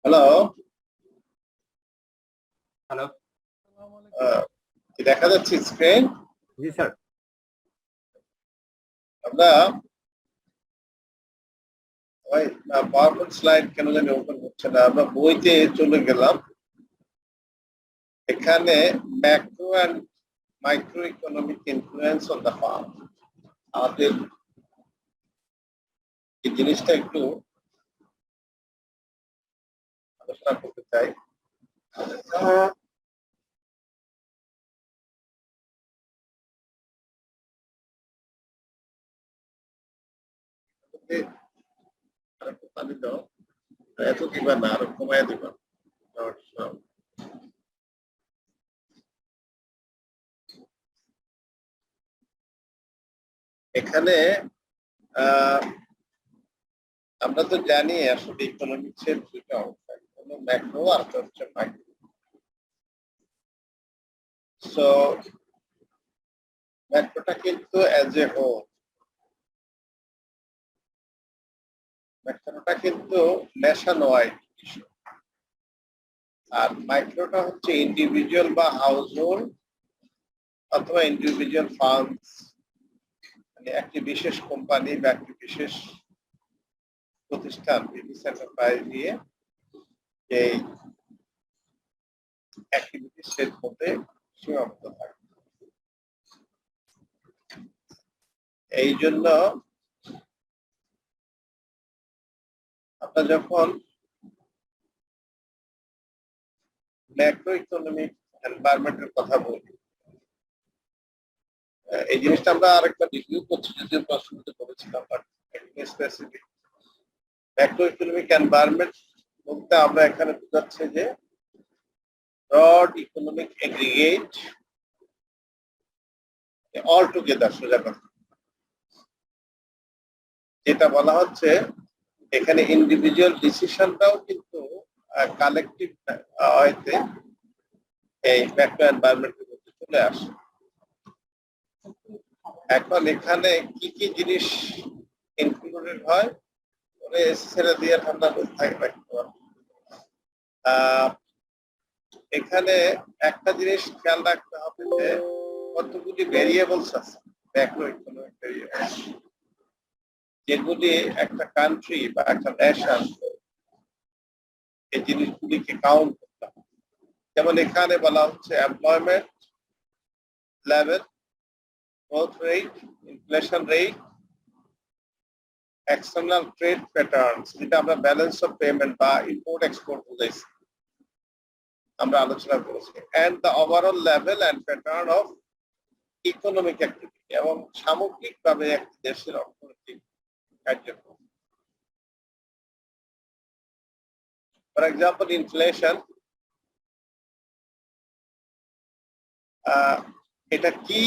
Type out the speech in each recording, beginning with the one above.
Hello. Hello. কি দেখা যাচ্ছে স্ক্রিন? জি স্যার। আমরা পাওয়ারপয়েন্ট স্লাইড কেন জানি ওপেন হচ্ছে না। আমরা বইতে চলে গেলাম। এখানে macro and micro economic influence on the firm, আমাদের এই জিনিসটা একটু আলোচনা করতে চাই। পানি দাও, এত দিবা না, আরো কমায় দিবা। এখানে আমরা তো জানি আসলে ইকোনমিক্সের দুইটা অংশ, একটা ম্যাক্রো আর একটা হচ্ছে মাইক্রো। সো ম্যাক্রোটা কিন্তু অ্যাজ এ হোল, ম্যাক্রোটা কিন্তু ন্যাশন ওয়াইড ইস্যু, আর মাইক্রোটা হচ্ছে ইন্ডিভিজুয়াল বা হাউস হোল্ড অথবা ইন্ডিভিজুয়াল ফার্মস, মানে একটি বিশেষ কোম্পানি বা একটি বিশেষ প্রতিষ্ঠান, বিজনেস এন্টারপ্রাইজ নিয়ে এই অ্যাক্টিভিটিস এর মধ্যে সীমাবদ্ধ থাকে। এই জন্য আমরা যখন ম্যাক্রো ইকোনমিক এনভায়রনমেন্টের কথা বলি, এই জিনিসটা আমরা আরেকটা রিভিউ করছি, যদিও প্রশ্নতে করেছিলাম, but specific macro economic environment বলতে আমরা এখানে বোঝাচ্ছি যে broad economic aggregate all together, সোজা কথা যেটা বলা হচ্ছে, এখানে ইন্ডিভিজুয়াল ডিসিশনটাও কিন্তু কালেকটিভ ওয়েতে এই ম্যাক্রো এনভায়রনমেন্টের মধ্যে চলে আসে। এখন এখানে কি কি জিনিস ইনক্লুডেড হয়, ছেড়ে দিয়ে ঠান্ডা থাকবে। এখানে একটা জিনিস খেয়াল রাখতে হবে যে কতগুলি ভেরিয়েবলস আছে ম্যাক্রো ইকোনমিক ভেরিয়েবলস, যেগুলি একটা কান্ট্রি বা একটা নেশন এই জিনিসগুলিকে কাউন্ট করতে হবে। যেমন এখানে বলা হচ্ছে employment level, growth rate, inflation rate, external trade patterns, যেটা আমরা ব্যালেন্স অফ পেমেন্ট বা ইম্পোর্ট এক্সপোর্ট বুঝাইছি, আমরা আলোচনা করেছি, and the overall level and pattern of economic activity, এবং সামগ্রিকভাবে একটি দেশের অর্থনৈতিক কার্যক্রম। ফর এক্সাম্পল ইনফ্লেশন, এটা কি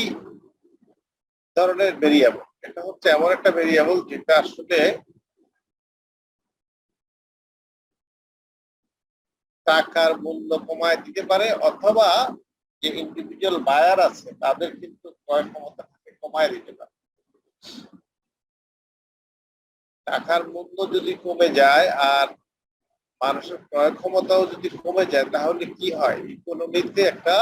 ধরনের ভেরিয়েবল? এটা হচ্ছে এমন একটা ভেরিয়েবল যেটা আসলে টাকার মূল্য কমায় দিতে পারে, অথবা যে ইন্ডিভিজুয়াল বায়ার আছে তাদের কিন্তু ক্রয় ক্ষমতা কমায় দিতে পারে। টাকার মূল্য যদি কমে যায় আর মানুষের ক্রয় ক্ষমতাও যদি কমে যায়, তাহলে কি হয়? ইকোনমিতে একটা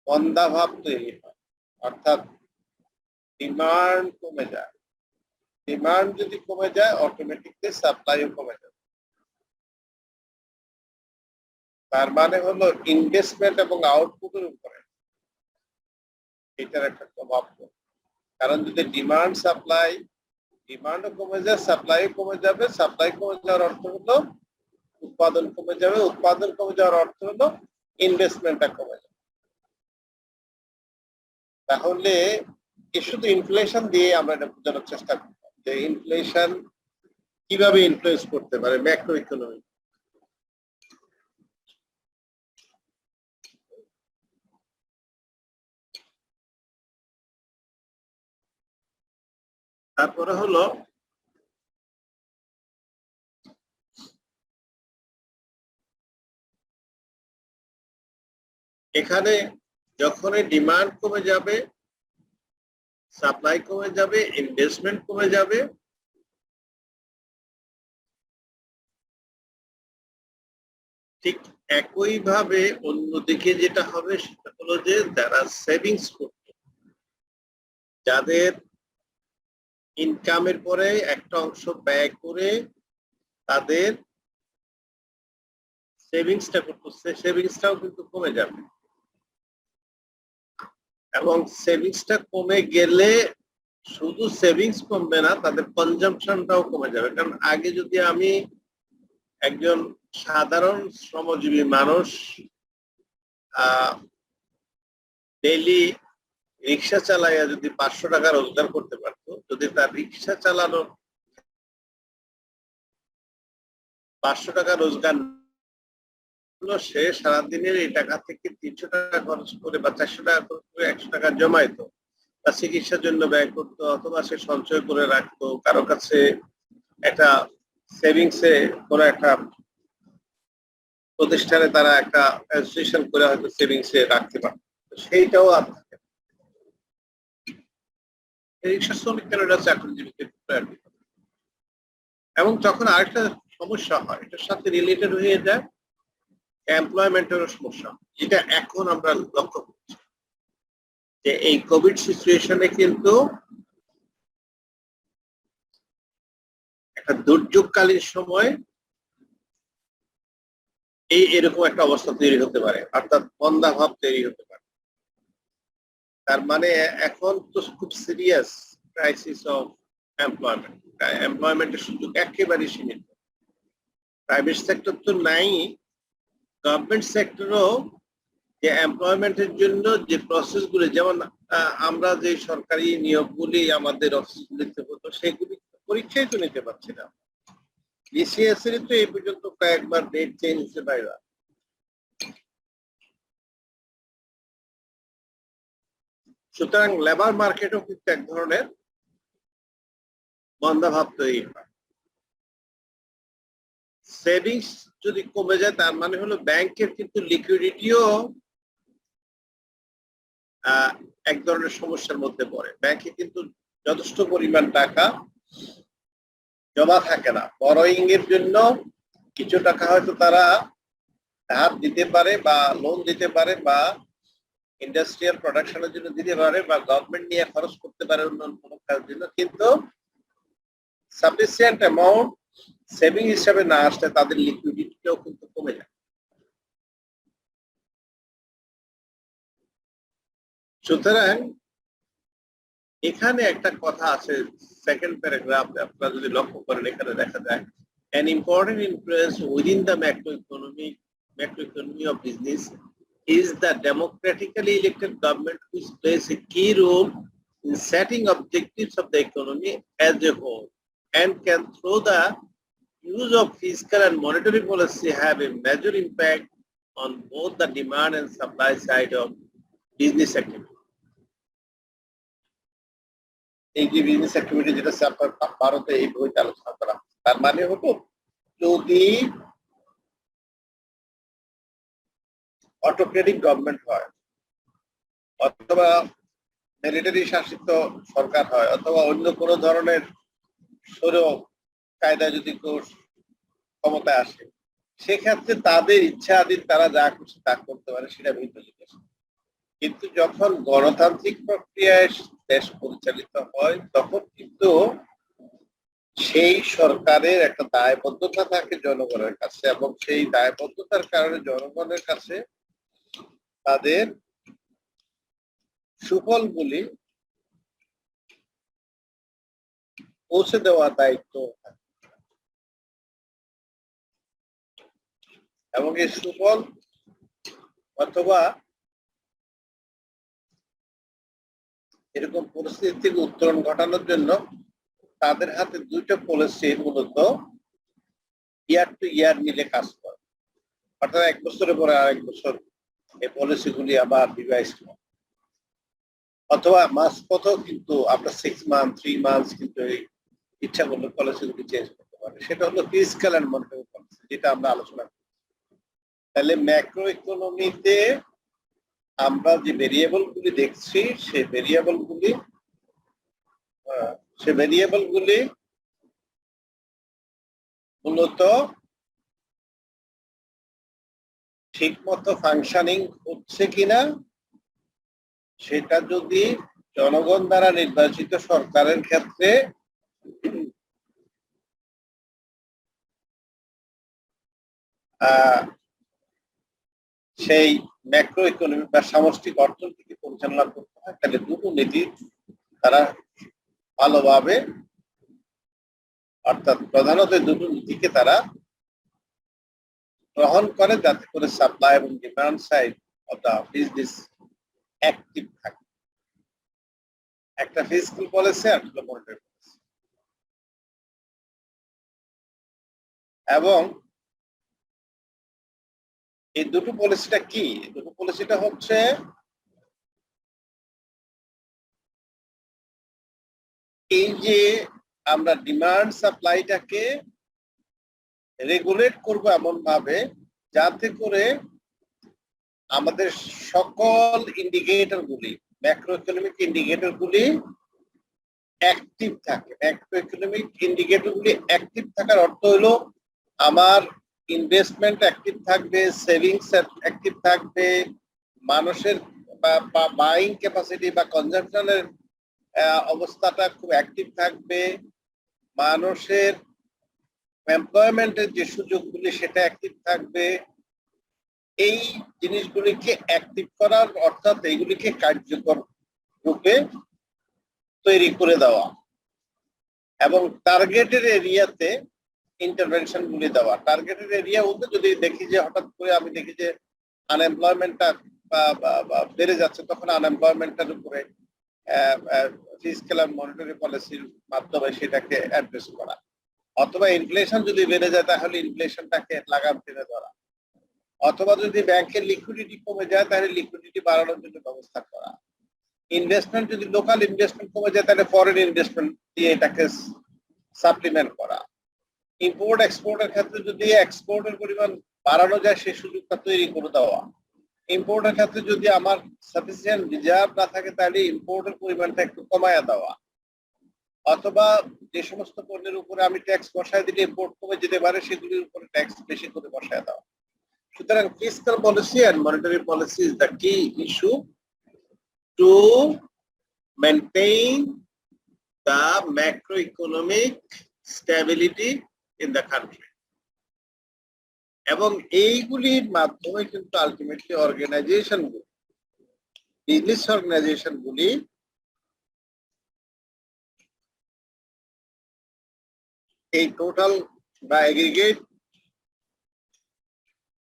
মন্দাভাব তৈরি হয়, অর্থাৎ ডিমান্ড কমে যায়। ডিমান্ড যদি কমে যায়, অটোমেটিকলি সাপ্লাইও কমে যাবে। তার মানে হলো ইনভেস্টমেন্ট এবং আউটপুটের উপরে এটার একটা প্রভাব পড়ে। কারণ যদি ডিমান্ড সাপ্লাই, ডিমান্ডও কমে যায়, সাপ্লাইও কমে যাবে, সাপ্লাই কমে যাওয়ার অর্থ হলো উৎপাদন কমে যাবে, উৎপাদন কমে যাওয়ার অর্থ হলো ইনভেস্টমেন্টটা কমে যাবে। তাহলে শুধু ইনফ্লেশন দিয়ে আমরা এটা বোঝানোর চেষ্টা করতাম যে ইনফ্লেশন কিভাবে ইনফ্লুয়েন্স করতে পারে ম্যাক্রো ইকোনমি। তারপরে হলো এখানে যখনই ডিমান্ড কমে যাবে, সাপ্লাই কমে যাবে, ইনভেস্টমেন্ট কমে যাবে, ঠিক একইভাবে অন্যদিকে যেটা হবে সেটা হলো যে যারা সেভিংস করত, যাদের ইনকামের পরে একটা অংশ ব্যয় করে তাদের সেভিংসটা করতেছে, সেভিংসটাও কিন্তু কমে যাবে। এবং সেভিংসটা কমে গেলে শুধু সেভিংস কমবে না, তাদের কনজাম্পশনটাও কমে যাবে। কারণ আগে যদি আমি একজন সাধারণ শ্রমজীবী মানুষ ডেইলি রিক্সা চালাইয়া যদি 500 টাকা রোজগার করতে পারতো, যদি তার রিক্সা চালানোর 500 টাকা রোজগার সে সারাদিনের এই টাকা থেকে 300 টাকা খরচ করে বা 400 টাকা খরচ করে 100 টাকা জমাইতো, তার চিকিৎসার জন্য ব্যয় করতো, অথবা সে সঞ্চয় করে রাখতো কারো কাছে, একটা সেভিংসে কোনো একটা প্রতিষ্ঠানে তারা একটা অ্যাসোসিয়েশন করে হয়তো সেভিংসে রাখতে পারে, সেইটাও আর থাকে না। রিক্সা শ্রমিক কেন এটা চাকরিজীবীকে প্রায়োরিটি। এবং তখন আরেকটা সমস্যা হয়, এটার সাথে রিলেটেড হয়ে যায় এমপ্লয়মেন্টেরও সমস্যা, যেটা এখন আমরা লক্ষ্য করছি যে এই কোভিড সিচুয়েশনে কিন্তু একটা দুর্যোগকালীন সময় এরকম একটা অবস্থা তৈরি হতে পারে, অর্থাৎ মন্দাভাব তৈরি হতে পারে। তার মানে এখন তো খুব সিরিয়াস ক্রাইসিস অফ এমপ্লয়মেন্ট, এমপ্লয়মেন্টের সুযোগ একেবারে সীমিত। প্রাইভেট সেক্টর তো নাই, গভর্নমেন্ট সেক্টরও যে এমপ্লয়মেন্টের জন্য যে প্রসেসগুলি, যেমন আমরা যে সরকারি নিয়োগগুলি আমাদের অফিসগুলিতে হতো সেগুলি পরীক্ষাই তো নিতে পারছি না। বিসিএস এর তো এই পর্যন্ত কয়েকবার ডেট চেঞ্জ হচ্ছে বাইরে। সুতরাং লেবার মার্কেটও কিন্তু এক ধরনের মন্দাভাব তৈরি হয়। সেভিংস যদি কমে যায় তার মানে হলো ব্যাংকের কিন্তু লিকুইডিটিও এক ধরনের সমস্যার মধ্যে পড়ে। ব্যাংকে কিন্তু যথেষ্ট পরিমাণ টাকা জমা থাকে না। বরোয়িং এর জন্য কিছু টাকা হয়তো তারা ধার দিতে পারে বা লোন দিতে পারে বা ইন্ডাস্ট্রিয়াল প্রোডাকশনের জন্য দিতে পারে বা গভর্নমেন্ট নিয়ে খরচ করতে পারে অন্যান্য কোনো কাজের জন্য, কিন্তু সাফিসিয়েন্ট অ্যামাউন্ট সেভিং হিসাবে না আসলে তাদের লিকুইডিটিটাও কিন্তু কমে যায়। সুতরাং এখানে একটা কথা আছে, সেকেন্ড প্যারাগ্রাফ আপনারা যদি লক্ষ্য করেন, এখানে দেখা যায় an important influence within the macroeconomy of business is the democratically elected government which plays a key role in setting objectives of the economy as a whole and can through the use of fiscal and monetary policy have a major impact on both the demand and supply side of business activity. এই যে business activity যেটা আপনার ভারতে এই বইতে আলোচনা করা, তার মানে হলো যদি অটোক্রেটিক গভর্নমেন্ট হয় অথবা মিলিটারি শাসিত সরকার হয় অথবা অন্য কোনো ধরনের সৌর কায়দা যদি ক্ষমতায় আসে, সেক্ষেত্রে তাদের ইচ্ছাধীন তারা যা খুশি তা করতে পারে, সেটা ভিন্ন জিনিস। কিন্তু যখন গণতান্ত্রিক প্রক্রিয়ায় দেশ পরিচালিত হয় তখন কিন্তু সেই সরকারের একটা দায়বদ্ধতা থাকে জনগণের কাছে, এবং সেই দায়বদ্ধতার কারণে জনগণের কাছে তাদের সুফলগুলি পৌঁছে দেওয়ার দায়িত্ব থাকে। এবং এই সুফল অথবা এরকম পরিস্থিতি থেকে উত্তরণ ঘটানোর জন্য তাদের হাতে দুইটা পলিসি মূলত ইয়ার টু ইয়ার মিলে কাজ করে, অর্থাৎ এক বছরের পরে আরেক বছর এই পলিসিগুলি আবার রিভাইজ করে, অথবা মাঝপথেও কিন্তু আপনার 6 মান্থ 3 মান্থ কিন্তু এই ইচ্ছা করলে পলিসিগুলি চেঞ্জ করতে পারে। সেটা হলো ফিসক্যাল এন্ড মনিটারি পলিসি, যেটা আমরা আলোচনা করি। তাহলে ম্যাক্রো ইকোনমিতে আমরা যে ভেরিয়েবল গুলি দেখছি সেই ভেরিয়েবল গুলি মূলত ঠিক মতো ফাংশনিং হচ্ছে কিনা সেটা যদি জনগণ দ্বারা নির্বাচিত সরকারের ক্ষেত্রে সেই ম্যাক্রো ইকোনমিক বা সামষ্টিক অর্থনীতি পরিচালনা করতে হয়, তাহলে দুটো নীতি তারা ভালোভাবে, অর্থাৎ প্রধানত দুটো নীতিকে তারা গ্রহণ করে, যাতে করে সাপ্লাই এবং demand side of the business active থাকে। একটা ফিসক্যাল পলিসি আর একটা মনিটারি পলিসি। এবং এই দুটো পলিসিটা কি? দুটো পলিসিটা হচ্ছে এই যে আমরা ডিমান্ড সাপ্লাইটাকে রেগুলেট করব এমন ভাবে যাতে করে আমাদের সকল ইন্ডিকেটর গুলি, ম্যাক্রো ইকোনমিক ইন্ডিকেটর গুলি অ্যাক্টিভ থাকে। ম্যাক্রো ইকোনমিক ইন্ডিকেটর গুলি অ্যাক্টিভ থাকার অর্থ হলো আমার ইনভেস্টমেন্ট অ্যাক্টিভ থাকবে, সেভিংস অ্যাক্টিভ থাকবে, মানুষের বাইং ক্যাপাসিটি বা কনজাম্পশনের অবস্থাটা খুব অ্যাক্টিভ থাকবে, মানুষের এমপ্লয়মেন্টের যে সুযোগগুলি সেটা অ্যাক্টিভ থাকবে। এই জিনিসগুলিকে অ্যাক্টিভ করার, অর্থাৎ এইগুলিকে কার্যকর রূপে তৈরি করে দেওয়া এবং টার্গেটের এরিয়াতে ইন্টারভেনশন গুলি দেওয়া। টার্গেটের এরিয়া বলতে যদি দেখি যে হঠাৎ করে আমি দেখি যে আনএমপ্লয়মেন্টটা বেড়ে যাচ্ছে, তখন আনএমপ্লয়মেন্টের উপরে ফিসক্যাল এবং মনিটারি পলিসির মাধ্যমে সেটাকে অ্যাড্রেস করা, অথবা ইনফ্লেশন যদি বেড়ে যায় তাহলে ইনফ্লেশনটাকে লাগাম টেনে ধরা, অথবা যদি ব্যাংকের লিকুইডিটি কমে যায় তাহলে লিকুইডিটি বাড়ানোর জন্য ব্যবস্থা করা। ইনভেস্টমেন্ট যদি লোকাল ইনভেস্টমেন্ট কমে যায় তাহলে ফরেন ইনভেস্টমেন্ট দিয়ে এটাকে সাপ্লিমেন্ট করা। ইম্পোর্ট এক্সপোর্টের ক্ষেত্রে যদি এক্সপোর্টের পরিমাণ বাড়ানো যায় সেই সুযোগটা তৈরি করে দেওয়া। ইম্পোর্টের ক্ষেত্রে যদি আমার সাফিসিয়েন্ট রিজার্ভ না থাকে তাহলে ইম্পোর্টের পরিমাণটা একটু কমায়া দেওয়া, অথবা যে সমস্ত পণ্যের উপরে আমি ট্যাক্স বসায় দিলে ইম্পোর্ট কমে যেতে পারে সেগুলির উপরে ট্যাক্স বেশি করে বসায় দেওয়া। সুতরাং fiscal policy and monetary policy is the key issue to maintain the macroeconomic stability in the country. এবং এইগুলির মাধ্যমে কিন্তু আলটিমেটলি অর্গানাইজেশনগুলি, বিজনেস অর্গানাইজেশনগুলি এই টোটাল বা এগ্রিগেট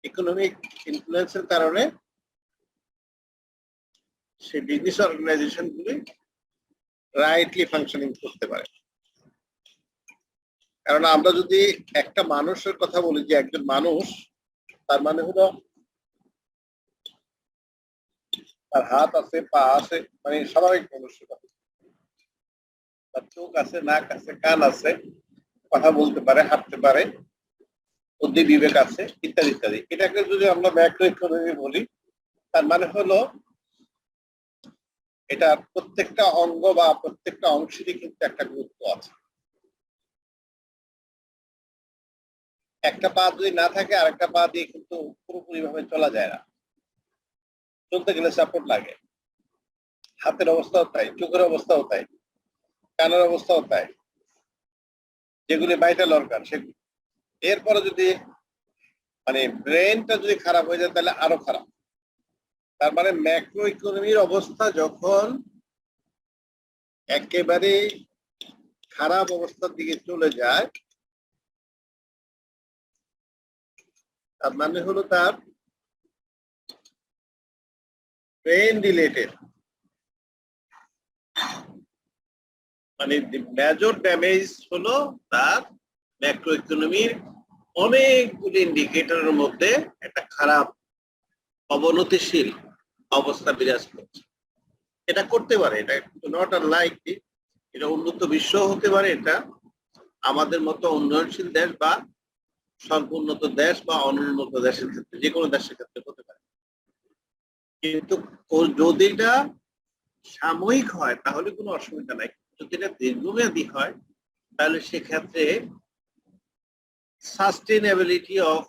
ইকোনমিক ইনফ্লুয়েন্সের কারণে সেই বিজনেস অর্গানাইজেশনগুলি রাইটলি ফাংশনিং করতে পারে। কারণ আমরা যদি একটা মানুষের কথা বলি যে একজন মানুষ, তার মানে হলো তার হাত আছে, পা আছে, মানে স্বাভাবিক মানুষের কথা, তার চোখ আছে, নাক আছে, কান আছে, কথা বলতে পারে, হাঁটতে পারে, বুদ্ধি বিবেক আছে, ইত্যাদি ইত্যাদি। এটাকে যদি আমরা ম্যাক্রো ইকোনমি বলি, তার মানে হলো এটা প্রত্যেকটা অঙ্গ বা প্রত্যেকটা অংশেরই কিন্তু একটা গুরুত্ব আছে। একটা পা যদি না থাকে আরেকটা পা দিয়ে কিন্তু পুরোপুরি ভাবে চলা যায় না, চলতে গেলে সাপোর্ট লাগে। হাতের অবস্থাও তাই, চোখের অবস্থাও তাই, কানের অবস্থাও তাই, যেগুলি ভাইটাল অর্গান সেগুলি। এরপরে যদি মানে ব্রেনটা যদি খারাপ হয়ে যায় তাহলে আরো খারাপ। তার মানে ম্যাক্রো ইকোনমির অবস্থা যখন একেবারে খারাপ অবস্থার দিকে চলে যায়, তার মানে হলো তার ব্রেন রিলেটেড, মানে মেজর ড্যামেজ হলো তার ম্যাক্রো ইকোনমির অনেকগুলি ইন্ডিকেটরের মধ্যে একটা খারাপ অবনতিশীল অবস্থা বিরাজ করছে। এটা করতে পারে, এটা নট আনলাইকলি, এটা উন্নত বিশ্ব হতে পারে, এটা আমাদের মতো উন্নয়নশীল দেশ বা স্বল্প উন্নত দেশ বা অনুন্নত দেশের ক্ষেত্রে, যে কোনো দেশের ক্ষেত্রে হতে পারে। কিন্তু যদি এটা সাময়িক হয় তাহলে কোনো অসুবিধা নাই, যদি এটা দীর্ঘমেয়াদী হয় তাহলে সেক্ষেত্রে sustainability of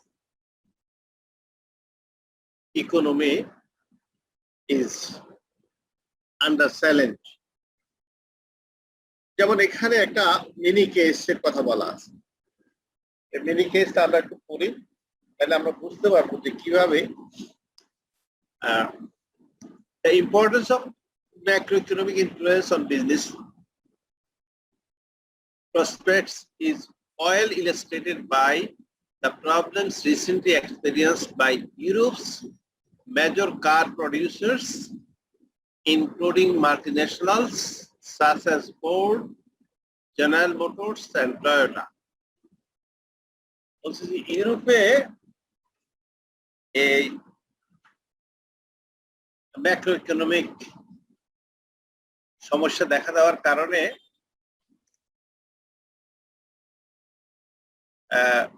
economy is under challenge. যেমন এখানে একটা মিনি কেসের কথা বলা আছে, এই মিনি কেসটা আমরা একটু পড়ি, তাহলে আমরা বুঝতে পারবো যে কিভাবে the importance of macroeconomic influence on business prospects is well illustrated by the problems recently experienced by Europe's major car producers, including multinationals such as Ford, General Motors, and Toyota. Also, ইউরোপে এই macro economic সমস্যা দেখা দেওয়ার কারণে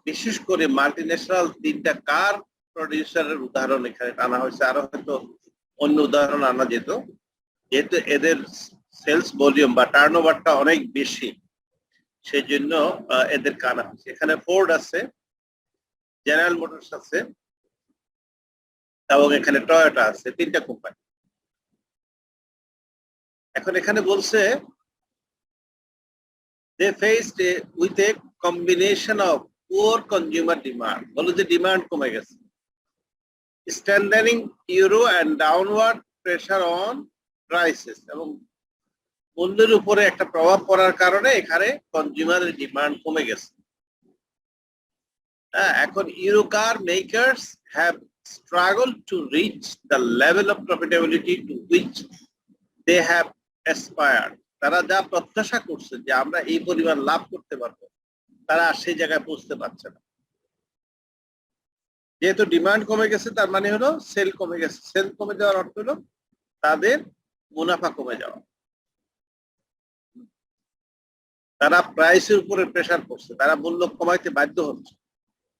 বিশেষ করে multinational 3টা কার প্রডিউসারের উদাহরণ এখানে আনা হয়েছে, আরো হয়তো অন্য উদাহরণ আনা যেত, যেহেতু এদের সেলস ভলিউম বা টার্নওভারটা অনেক বেশি, সেই জন্য এদের আনা হয়েছে। এখানে ফোর্ড আছে, জেনারেল মোটরস আছে এবং এখানে টয়োটা আছে, 3টা কোম্পানি। এখন এখানে বলছে they faced with a combination of poor consumer demand, বলো যে ডিমান্ড কমে গেছে, strengthening euro and downward pressure on prices, এবং মূল্যের উপরে একটা প্রভাব পড়ার কারণে এখানে কনজিউমারের ডিমান্ড কমে গেছে। এখন euro car makers have struggled to reach the level of profitability to which they have aspired. তারা যা প্রত্যাশা করছে যে আমরা এই পরিমাণ লাভ করতে পারবো, তারা সেই জায়গায় পৌঁছতে পারছে না। যেহেতু ডিমান্ড কমে গেছে, তার মানে হলো সেল কমে গেছে। সেল কমে যাওয়ার অর্থ হলো তাদের মুনাফা কমে যাওয়া। তারা প্রাইসের উপরে প্রেসার করছে, তারা মূল্য কমাইতে বাধ্য হচ্ছে।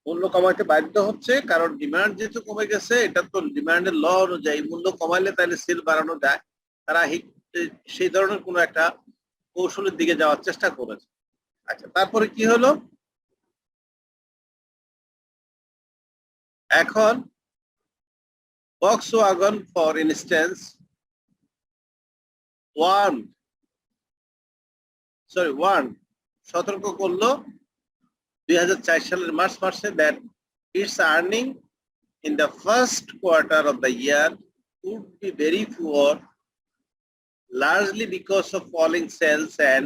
মূল্য কমাইতে বাধ্য হচ্ছে কারণ ডিমান্ড যেহেতু কমে গেছে, এটা তো ডিমান্ডের ল অনুযায়ী মূল্য কমাইলে তাহলে সেল বাড়ানো যায়। তারা সেই ধরনের কোনো একটা কৌশলের দিকে যাওয়ার চেষ্টা করেছে। আচ্ছা, তারপরে কি হলো? এখন Volkswagen ফর ইনস্ট্যান্স সতর্ক করলো 2004 সালের মার্চ মাসে that its earning in the first quarter of the year would be very poor, largely because of falling sales and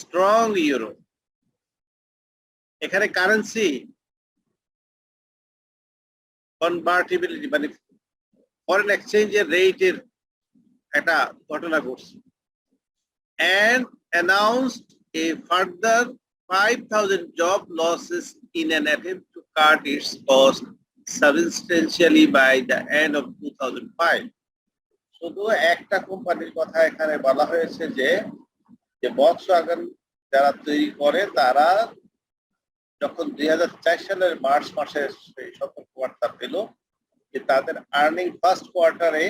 strong euro. এখানে কারেন্সি কনভার্টিবিলিটি মানে ফরেন এক্সচেঞ্জের রেটের একটা ঘটনা ঘটছে, and announced a further 5,000 job losses in an attempt to cut its cost substantially by the end of 2005. শুধু একটা কোম্পানির কথা এখানে বলা হয়েছে যে ভক্সওয়াগন যারা তৈরি করে, তারা যখন 2004 সালের মার্চ মাসে সেই সতর্কবার্তা পেল যে তাদের আর্নিং ফার্স্ট কোয়ার্টারে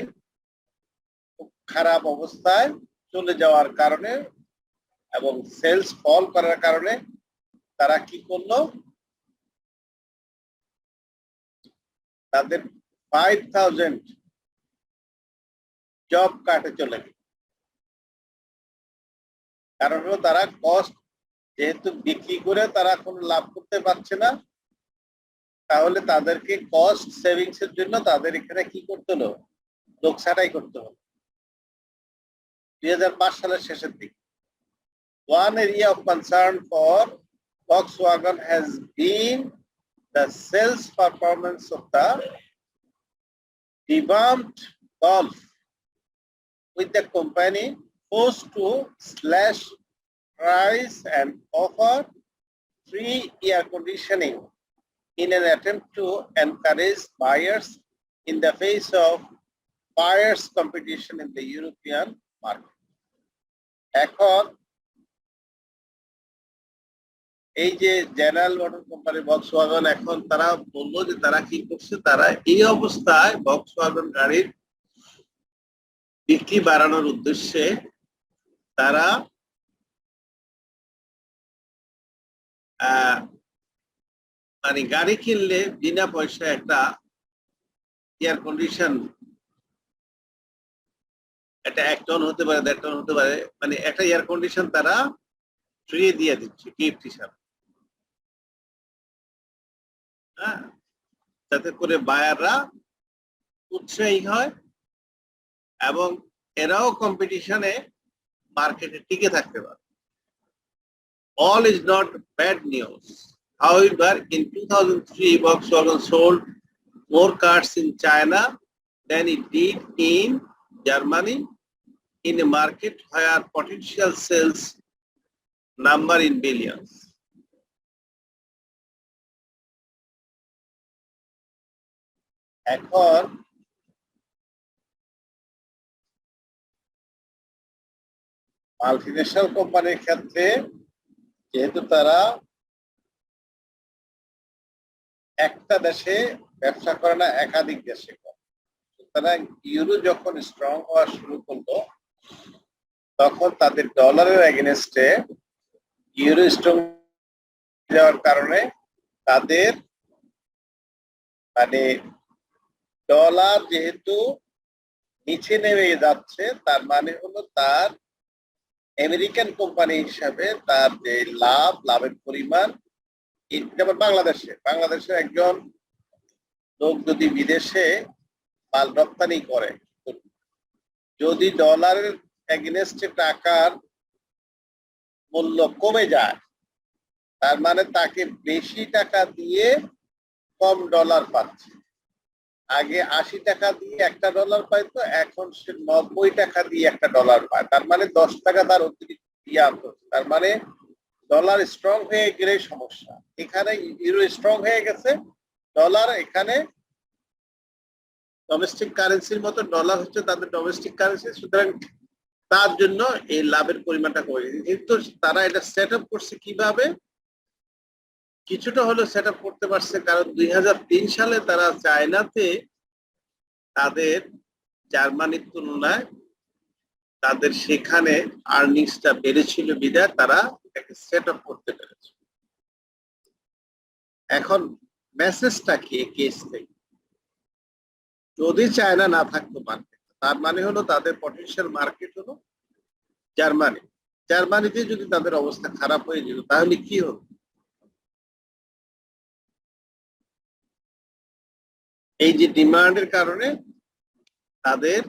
খুব খারাপ অবস্থায় চলে যাওয়ার কারণে এবং সেলস ফল করার কারণে তারা কি করলো, তাদের 5,000 জব কাটে চলে গেল। কারণ হলো তারা কস্ট, যেহেতু বিক্রি করে তারা কোনো লাভ করতে পারছে না, তাহলে তাদেরকে কস্ট সেভিংস এর জন্য তাদের এখানে কি করতে হলো, লোক ছাঁটাই করতে হলো 2005 সালের শেষের দিকে। One area of concern for Volkswagen has been the sales performance of the revamped Golf, with the company forced to slash price and offer free air conditioning in an attempt to encourage buyers in the face of fierce competition in the European market. এখন এই যে general motor company Volkswagen, এখন তারা বললো যে তারা কি করছে, তারা এই অবস্থায় ভক্সওয়াগন গাড়ির বিক্রি বাড়ানোর উদ্দেশ্যে তারা মানে গাড়ি কিনলে বিনা পয়সায় একটা এয়ার কন্ডিশন, এটা 1 টন হতে পারে, 1.5 টন হতে পারে, মানে একটা এয়ার কন্ডিশন তারা ফ্রি দিয়ে দিচ্ছে গিফট হিসাবে। হ্যাঁ, যাতে করে বায়াররা উৎসাহী হয় এবং এরাও কম্পিটিশনে মার্কেটে টিকে থাকতে পারে। All is not bad news. However, in 2003, Volkswagen sold more cars in China than it did in Germany, in a market where potential sales number in billions. এখন মাল্টিনেশনাল কোম্পানির ক্ষেত্রে যেহেতু তারা একটা দেশে ব্যবসা করে না, একাধিক দেশে করে, সুতরাং ইউরো যখন স্ট্রং হওয়া শুরু করলো তখন তাদের ডলারের এগেনস্টে ইউরো স্ট্রং যাওয়ার কারণে তাদের মানে ডলার যেহেতু নিচে নেমে যাচ্ছে, তার মানে হলো তার আমেরিকান কোম্পানি হিসাবে তার যে লাভের পরিমাণ, যেমন বাংলাদেশে একজন লোক যদি বিদেশে মাল রপ্তানি করে, যদি ডলারের এগেনস্টে টাকার মূল্য কমে যায়, তার মানে তাকে বেশি টাকা দিয়ে কম ডলার পাচ্ছে। আগে 80 টাকা দিয়ে একটা ডলার পাইতো, এখন সে 90 টাকা দিয়ে একটা ডলার পায়, তার মানে 10 টাকা তার অতিরিক্ত দিয়ে আনতে। তার মানে ডলার স্ট্রং হয়ে গেলে সমস্যা। এখানে ইউরো স্ট্রং হয়ে গেছে, ডলার এখানে ডোমেস্টিক কারেন্সির মতো, ডলার হচ্ছে তাদের ডোমেস্টিক কারেন্সি, সুতরাং তার জন্য এই লাভের পরিমাণটা কমে গেছে। কিন্তু তারা এটা সেট আপ করছে কিভাবে, কিছুটা হলেও সেট আপ করতে পারছে, কারণ 2003 সালে তারা চায়নাতে তাদের জার্মানির তুলনায় তাদের সেখানে আর্নিংসটা বেড়েছিল বিধায় তারা এটাকে সেট আপ করতে পেরেছে। এখন মেসেজটা কি কেস থেকে, যদি চায়না না থাকতো মার্কেট, তার মানে হলো তাদের পটেনশিয়াল মার্কেট হলো জার্মানি। জার্মানিতে যদি তাদের অবস্থা খারাপ হয়ে যেত তাহলে কি হতো? এই যে ডিমান্ডের কারণে, তাদের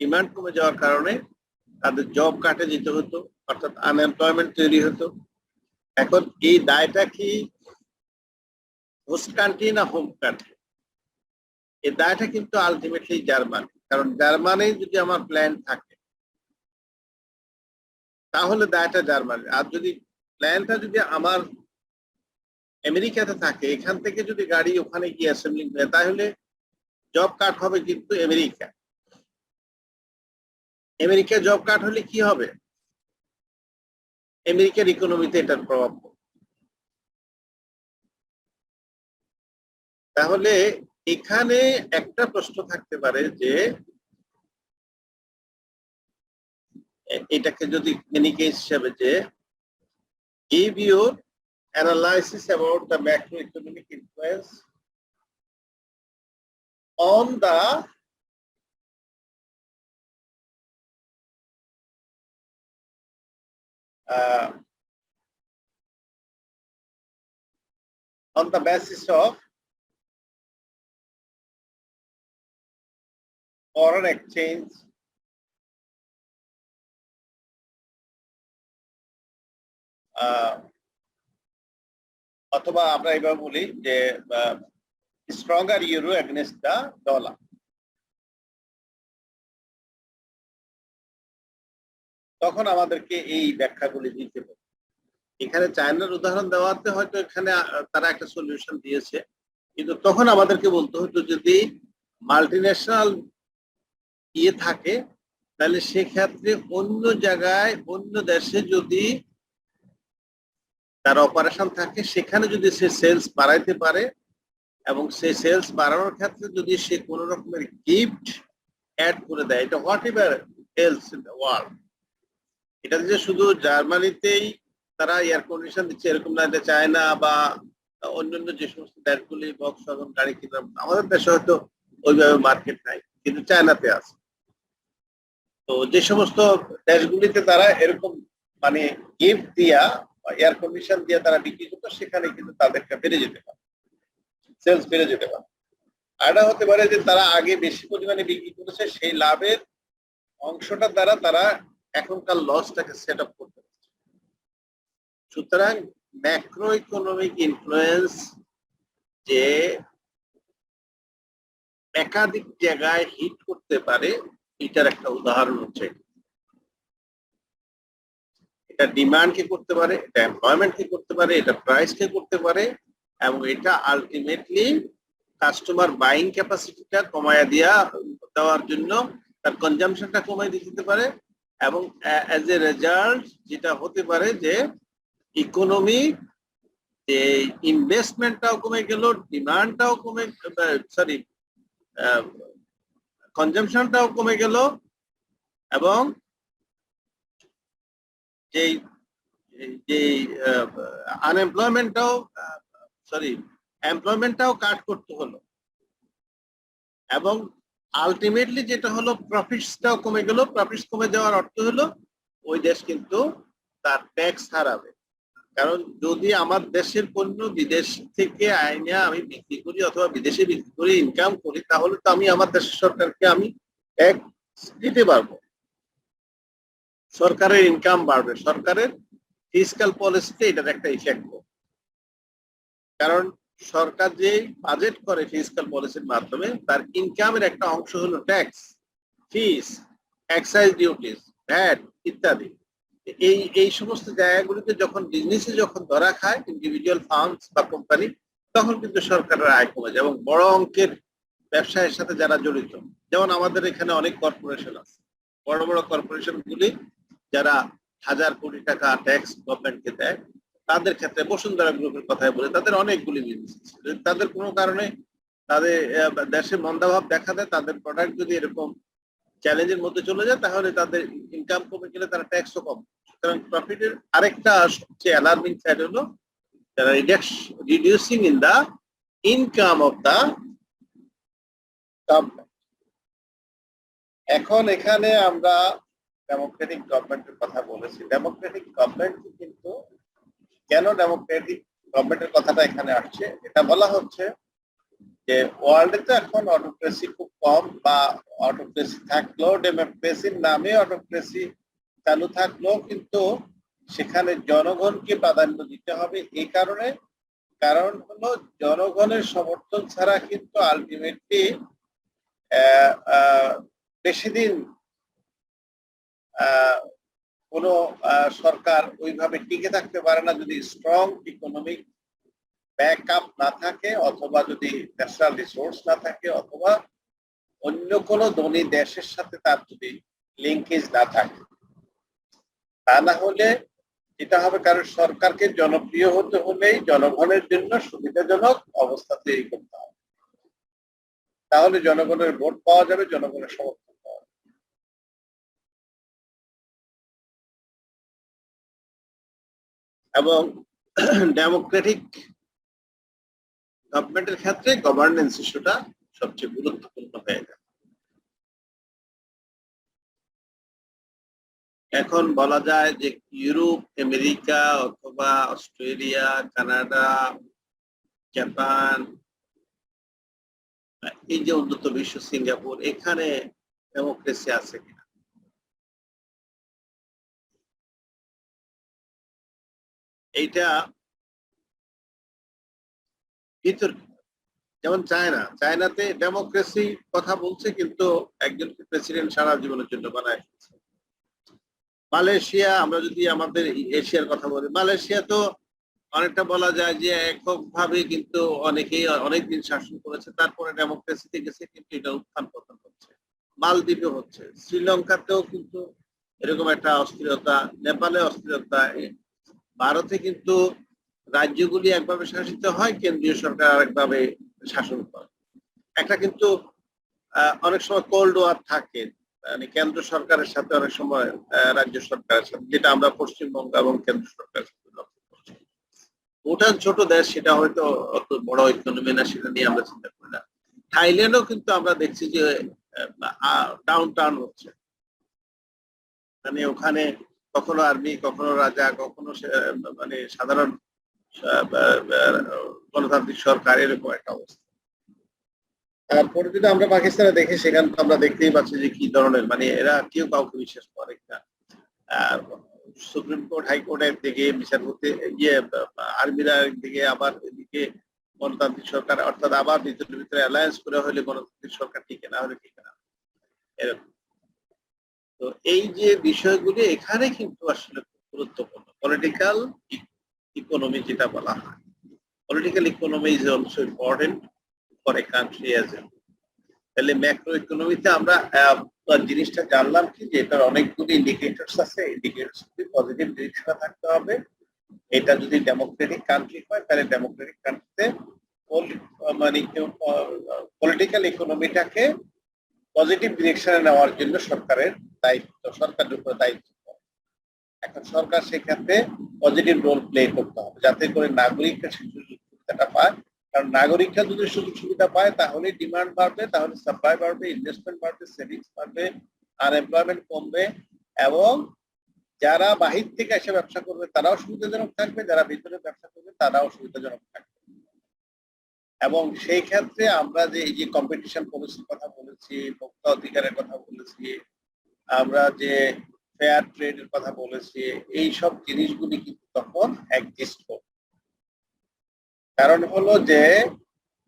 ডিমান্ড কমে যাওয়ার কারণে তাদের জব কাটে যেতে হতো, অর্থাৎ আনএমপ্লয়মেন্ট তৈরি হতো। এখন এই দায়টা কি হোস্ট কান্ট্রি না হোম কান্ট্রি? এই দায়টা কিন্তু আলটিমেটলি জার্মানি, কারণ জার্মানি যদি আমার প্ল্যান থাকে তাহলে দায়টা জার্মানি। আর যদি প্ল্যানটা যদি আমার আমেরিকাতে থাকে, এখান থেকে যদি গাড়ি ওখানে গিয়ে অ্যাসেম্বলিং হয়, তাহলে জব কাট হবে কিন্তু আমেরিকা জব কাট হলে কি হবে? আমেরিকার ইকোনমিতে এটার প্রভাব পড়বে। তাহলে এখানে একটা প্রশ্ন থাকতে পারে যে এটাকে যদি মেনি কেস হিসাবে, যে give your analysis about the macroeconomic influence on the basis of foreign exchange অথবা আমরা এবার বলি যে stronger euro against the dollar. তখন আমাদেরকে এই ব্যাখ্যাগুলি দিতে হবে। এখানে চায়নার উদাহরণ দেওয়াতে হয়তো এখানে তারা একটা সলিউশন দিয়েছে, কিন্তু তখন আমাদেরকে বলতে হতো যদি মাল্টিন্যাশনাল ইয়ে থাকে তাহলে সেক্ষেত্রে অন্য জায়গায় অন্য দেশে যদি তার অপারেশন থাকে, সেখানে যদি সে সেলস বাড়াইতে পারে এবং সেই সেলস বাড়ানোর ক্ষেত্রে যদি সে কোন রকমের গিফট অ্যাড করে দেয়, এটা what ever else in the world, এটা যে শুধু জার্মানিতেই তারা এয়ার কন্ডিশন দিচ্ছে এরকম না, এটা চায়না বা অন্যান্য যে সমস্ত দেশগুলি বক্স এবং গাড়ি কিনা, আমাদের দেশে হয়তো ওইভাবে মার্কেট নাই, কিন্তু চায়নাতে আছে। তো যে সমস্ত দেশগুলিতে তারা এরকম মানে গিফট দিয়া এয়ার কন্ডিশন দিয়ে তারা বিক্রি করতো, সেখানে কিন্তু তাদেরকে বেড়ে যেতে পারে, সেলস বেড়ে যেতে পারে। আর এটা হতে পারে যে তারা আগে বেশি পরিমাণে বিক্রি করেছে, সেই লাভের অংশটার দ্বারা তারা এখনকার লসটাকে সেট আপ করতে পারছে। সুতরাং ম্যাক্রো ইকোনমিক ইনফ্লুয়েন্স যে একাধিক জায়গায় হিট করতে পারে, এটার একটা উদাহরণ হচ্ছে এটা ডিমান্ড কে করতে পারে, এটা এমপ্লয়মেন্ট কে করতে পারে, এটা প্রাইস কে করতে পারে, এবং এটা আলটিমেটলি কাস্টমার বাইং ক্যাপাসিটিটা কমায় দেওয়ার জন্য তার কনজাম্পশনটা কমায় দিতে পারে, এবং অ্যাজ এ রেজাল্ট যেটা হতে পারে যে ইকোনমি যে ইনভেস্টমেন্টটাও কমে গেল, ডিমান্ডটাও কমে, সরি কনজাম্পশনটাও কমে গেল, এবং যে যে আনএমপ্লয়মেন্টটাও এমপ্লয়মেন্টটাও কাট করতে হলো, এবং আলটিমেটলি যেটা হলো প্রফিটসটাও কমে গেল। প্রফিটস কমে যাওয়ার অর্থ হলো ওই দেশ কিন্তু তার ট্যাক্স হারাবে। কারণ যদি আমার দেশের পণ্য বিদেশ থেকে আইনে আমি বিক্রি করি অথবা বিদেশে বিক্রি করে ইনকাম করি, তাহলে তো আমি আমার দেশের সরকারকে আমি ট্যাক্স দিতে পারবো, সরকারের ইনকাম বাড়বে, সরকারের ফিসক্যাল পলিসিতে এটার একটা ইফেক্ট। কারণ সরকার যে বাজেট করে ফিসক্যাল পলিসির মাধ্যমে, তার ইনকামের একটা অংশ হলো ট্যাক্স, ফিস, এক্সাইজ ডিউটিস, ভ্যাট ইত্যাদি। এই সমস্ত জায়গাগুলিতে যখন বিজনেসে যখন ধরা খায় ইন্ডিভিজুয়াল ফার্মস বা কোম্পানি, তখন কিন্তু সরকারের আয় কমে যায়, এবং বড় অঙ্কের ব্যবসায়ের সাথে যারা জড়িত, যেমন আমাদের এখানে অনেক কর্পোরেশন আছে, বড় বড় কর্পোরেশন গুলি যারা হাজার কোটি টাকা ট্যাক্স গভর্নমেন্টকে দেয়, তাদের ক্ষেত্রে বসুন্ধরা গ্রুপের কথাই বলে, তাদের অনেকগুলি বিজনেস আছে। তাদের কোনো কারণে তাদের দেশে মন্দাভাব দেখা দেয়, তাদের প্রোডাক্ট যদি এরকম চ্যালেঞ্জের মধ্যে চলে যায়, তাহলে তাদের ইনকাম কমে গেলে তারা ট্যাক্সও কম। সুতরাং প্রফিটের আরেকটা সবচেয়ে অ্যালার্মিং সাইড হলো যারা reducing in the income of the government. এখন এখানে আমরা ডেমোক্রেটিক গভর্নমেন্টের কথা বলেছি। ডেমোক্রেটিক গভর্নমেন্ট কিন্তু কেন ডেমোক্রেটিক গভর্নমেন্টের কথাটা এখানে আসছে, এটা বলা হচ্ছে যে ওয়ার্ল্ডে তো এখন অটোক্রেসি খুব কম, বা অটোক্রেসি থাকলেও ডেমোক্রেসির নামে অটোক্রেসি চালু থাকলেও কিন্তু সেখানে জনগণকে প্রাধান্য দিতে হবে। এই কারণে, কারণ হলো জনগণের সমর্থন ছাড়া কিন্তু আলটিমেটলি বেশি দিন কোনো সরকার ওইভাবে টিকে থাকতে পারে না, যদি স্ট্রং ইকোনমিক ব্যাকআপ না থাকে, অথবা যদি ন্যাশনাল রিসোর্স না থাকে, অথবা অন্য কোনো ধনী দেশের সাথে তার যদি লিঙ্কেজ না থাকে। তা না হলে এটা হবে, কারণ সরকারকে জনপ্রিয় হতে হলেই জনগণের জন্য সুবিধাজনক অবস্থা তৈরি করতে হবে, তাহলে জনগণের ভোট পাওয়া যাবে, জনগণের সমর্থন পাওয়া যাবে। এবং ডেমোক্রেটিক গভর্নমেন্টের ক্ষেত্রে গভর্নেন্স ইস্যুটা সবচেয়ে গুরুত্বপূর্ণ হয়ে যায়। এখন বলা যায় যে ইউরোপ, আমেরিকা অথবা অস্ট্রেলিয়া, কানাডা, জাপান, এই যে উন্নত বিশ্ব, সিঙ্গাপুর, এখানে ডেমোক্রেসি আছে কিনা? এইটা বিতর্কিত। যেমন চায়নাতে ডেমোক্রেসি কথা বলছে, কিন্তু একজন প্রেসিডেন্ট সারা জীবনের জন্য বানায় ফেলছে। মালয়েশিয়া, আমরা যদি আমাদের এশিয়ার কথা বলি, মালয়েশিয়া তো অনেকটা বলা যায় যে এককভাবে কিন্তু অনেকেই অনেকদিন শাসন করেছে, তারপরে ডেমোক্রেসিতে গেছে, কিন্তু এটা উত্থান পতন হচ্ছে। মালদ্বীপে হচ্ছে, শ্রীলঙ্কাতেও কিন্তু এরকম একটা অস্থিরতা, নেপালে অস্থিরতা, ভারতে কিন্তু রাজ্যগুলি একভাবে শাসিত হয়, কেন্দ্রীয় সরকার আরেকভাবে শাসন করে। একটা কিন্তু অনেক সময় কোল্ড ওয়ার থাকে, মানে কেন্দ্র সরকারের সাথে অনেক সময় রাজ্য সরকারের সাথে, যেটা আমরা পশ্চিমবঙ্গ এবং কেন্দ্র সরকারের সাথে লক্ষ্য করছি। ভুটান ছোট দেশ, সেটা হয়তো অত বড় ইকোনমি না, সেটা নিয়ে আমরা চিন্তা করি না। থাইল্যান্ডও কিন্তু আমরা দেখছি যে ডাউন টাউন হচ্ছে, মানে ওখানে কখনো আর্মি, কখনো রাজা, কখনো মানে সাধারণ গণতান্ত্রিক সরকার, এরকম একটা অবস্থা। তারপরে যদি আমরা পাকিস্তানে দেখি, সেখানে তো আমরা দেখতেই পাচ্ছি যে কি ধরনের, মানে এরা কেউ কাউকে বিশ্বাস করে না। সুপ্রিম কোর্ট, হাইকোর্টের দিকে বিচারপতি, ইয়ে আর্মিরা একদিকে, আবার এদিকে গণতান্ত্রিক সরকার, অর্থাৎ আবার ভিতরে ভিতরে অ্যালায়েন্স করে হলে গণতান্ত্রিক সরকার টিকে, না হলে টিকে না, এরকম। তো এই যে বিষয়গুলি এখানে কিন্তু আসলে গুরুত্বপূর্ণ। পলিটিক্যাল ইকোনমি যেটা বলা হয়, political economy is also important for a country as a. তাহলে ম্যাক্রো ইকোনমিতে আমরা জিনিসটা জানলাম কি, যে এটার অনেকগুলি ইন্ডিকেটরস আছে, ইন্ডিকেটরস গুলি পজিটিভ ডিরেকশনে থাকতে হবে। এটা যদি ডেমোক্রেটিক কান্ট্রি হয়, তাহলে ডেমোক্রেটিক কান্ট্রিতে মানে পলিটিক্যাল ইকোনমিটাকে পজিটিভ ডিরেকশনে নেওয়ার জন্য সরকারের দায়িত্ব, সরকারের উপর দায়িত্ব। এখন সরকার সেক্ষেত্রে পজিটিভ রোল প্লে করতে হবে, যাতে করে নাগরিকরা সুযোগ সুবিধাটা পায়। কারণ নাগরিকরা যদি সুযোগ সুবিধা পায়, তাহলে ডিমান্ড বাড়বে, তাহলে সাপ্লাই বাড়বে, ইনভেস্টমেন্ট বাড়বে, সেভিংস বাড়বে, আনএমপ্লয়মেন্ট কমবে, এবং যারা বাহির থেকে এসে ব্যবসা করবে তারাও সুবিধাজনক থাকবে, যারা ভিতরে ব্যবসা করবে তারাও সুবিধাজনক থাকবে। এবং সেই ক্ষেত্রে আমরা যে এই যে কম্পিটিশন পলিসির কথা বলেছি, ভোক্তা অধিকারের কথা বলেছি, আমরা যে ফেয়ার ট্রেডের কথা বলেছি, এই সব জিনিসগুলি কিন্তু তখন এক্সিস্ট করবে। কারণ হলো যে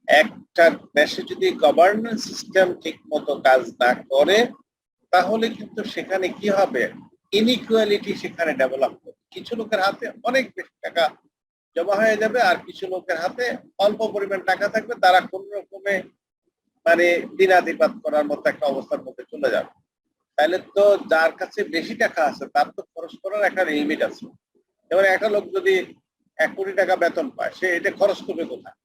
একটা দেশে যদি গভর্নেন্স সিস্টেম ঠিক মতো কাজ না করে, তাহলে কিন্তু সেখানে কি হবে, ইনইকুয়ালিটি সেখানে ডেভেলপ হবে। কিছু লোকের হাতে অনেক বেশি টাকা জমা হয়ে যাবে, আর কিছু লোকের হাতে অল্প পরিমাণ টাকা থাকবে, তারা কোন রকমে মানে দিনাতিপাত করার মতো একটা অবস্থার মধ্যে চলে যাবে। তাহলে তো যার কাছে বেশি টাকা আছে তার তো খরচ করার একটা লিমিট আছে। যেমন একটা লোক যদি 1 কোটি টাকা বেতন পায়, সে এটা খরচ করবে কোথায়?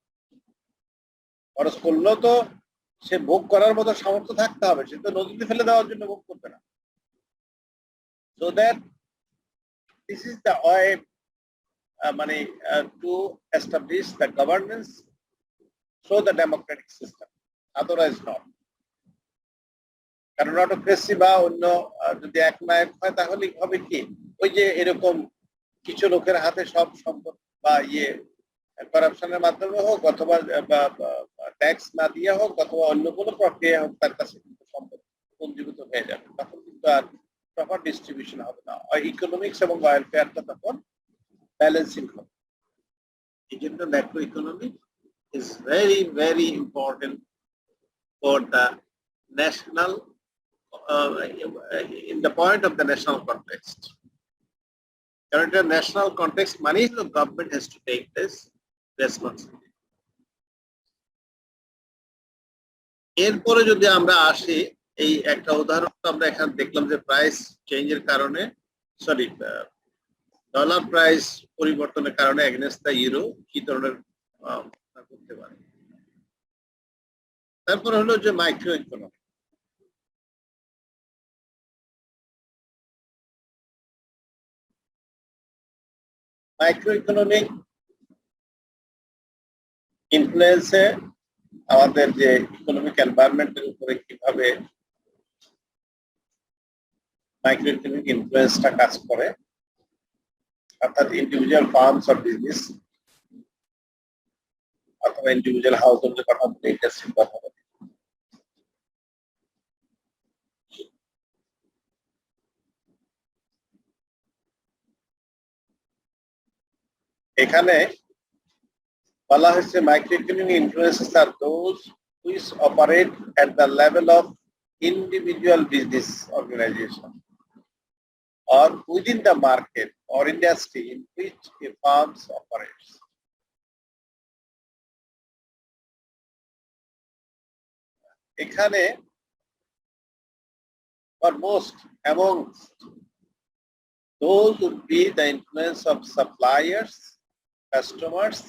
খরচ করলেও তো সে ভোগ করার মতো সামর্থ্য থাকতে হবে, সে তো নদীতে ফেলে দেওয়ার জন্য ভোগ করবে না। So that this is the way মানে to establish the governance through the democratic system, otherwise not. কারণ অটোক্রেসি বা অন্য যদি একনায়ক হয়, তাহলে হবে কি, ওই যে এরকম কিছু লোকের হাতে সব সম্পদ, বা করাপশনের মাধ্যমে হোক, অথবা ট্যাক্স না দিয়ে হোক, অথবা অন্য কোনো প্রক্রিয়া হোক, তার কাছে কিন্তু সম্পদ পুঞ্জীভূত হয়ে যাবে। তখন কিন্তু আর প্রপার ডিস্ট্রিবিউশন হবে না, ইকোনমিক্স এবং ওয়েলফেয়ারটা তখন ব্যালেন্সিং হবে। এই জন্য macro economy is very very important for the national in the point of the national context. কারণ এটা ন্যাশনাল কনটেক্সট মানেই তো government has to take this responsibility. এরপরে যদি আমরা আসি, এই একটা উদাহরণ আমরা এখানে দেখলাম যে প্রাইস চেঞ্জের কারণে, সরি, ডলার প্রাইস পরিবর্তনের কারণে এগেইনস্ট দ্য ইউরো কি ধরনের করতে পারে। তারপর হলো যে মাইক্রো ইকোনমি। মাইক্রো ইকোনমিক ইনফ্লুয়েন্সে আমাদের যে ইকোনমিক এনভায়রনমেন্টের উপরে কিভাবে মাইক্রো ইকোনমিক ইনফ্লুয়েন্সটা কাজ করে, অর্থাৎ ইন্ডিভিজুয়াল ফার্মস অর বিজনেস অথবা ইন্ডিভিজুয়াল হাউস হোল্ডের কথা বলে, ইন্ডাস্ট্রির কথা বলে। এখানে বলা হয়েছে microeconomic influences are those which operate at the level of individual business organisation or within the market or industry in which a firm operates. এখানে for most amongst those would be the influence of suppliers, customers,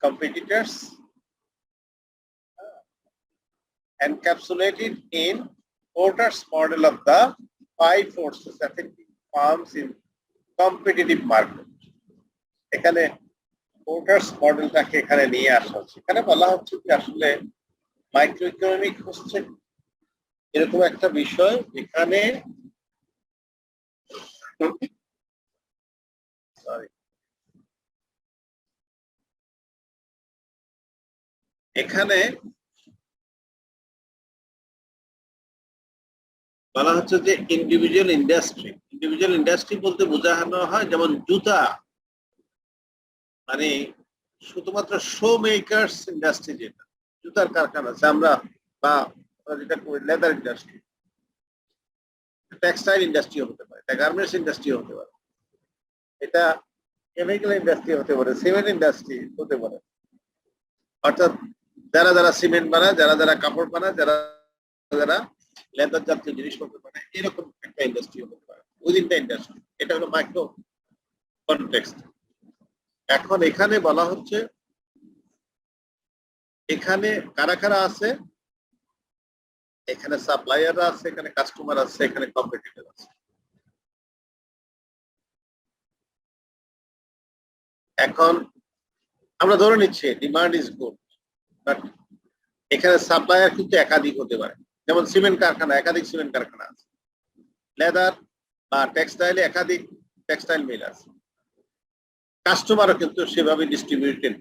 competitors, encapsulated in Porter's model of the 5 forces affecting firms in competitive market. এখানে পোর্টার্স মডেলটাকে এখানে নিয়ে আসা হচ্ছে। এখানে বলা হচ্ছে যে আসলে মাইক্রো ইকোনমিক হচ্ছে এরকম একটা বিষয় যেখানে সরি এখানে বলা হচ্ছে যে ইন্ডিভিজুয়াল ইন্ডাস্ট্রি বলতে বোঝানো হয় যেমন জুতা, মানে শুধুমাত্র শো মেকার্স ইন্ডাস্ট্রি, যেটা জুতার কারখানা আছে আমরা, বা যেটা করি লেদার ইন্ডাস্ট্রি, টেক্সটাইল ইন্ডাস্ট্রি হতে পারে, এটা গার্মেন্টস ইন্ডাস্ট্রি হতে পারে, এটা কেমিক্যাল ইন্ডাস্ট্রি হতে পারে, সিমেন্ট ইন্ডাস্ট্রি হতে পারে। অর্থাৎ যারা যারা সিমেন্ট বানায়, যারা যারা কাপড় বানায়, যারা যারা লেদার জাতীয় জিনিসপত্র বানায়, এরকম একটা ইন্ডাস্ট্রি হতে পারে উইদিন দ্য ইন্ডাস্ট্রি। এটা হলো মাইক্রো কনটেক্সট। এখন এখানে বলা হচ্ছে এখানে কারা কারা আছে, এখানে সাপ্লায়াররা আছে, এখানে কাস্টমার আছে, এখানে কম্পিটিটর আছে। এখন আমরা ধরে নিচ্ছি ডিমান্ড ইজ গুড, বাট এখানে সাপ্লায়ার কিন্তু একাধিক হতে পারে। যেমন সিমেন্ট কারখানা, একাধিক সিমেন্ট কারখানা আছে, লেদার বা টেক্সটাইলে একাধিক টেক্সটাইল মিল আছে। কাস্টমারও কিন্তু সেভাবে ডিস্ট্রিবিউটেড,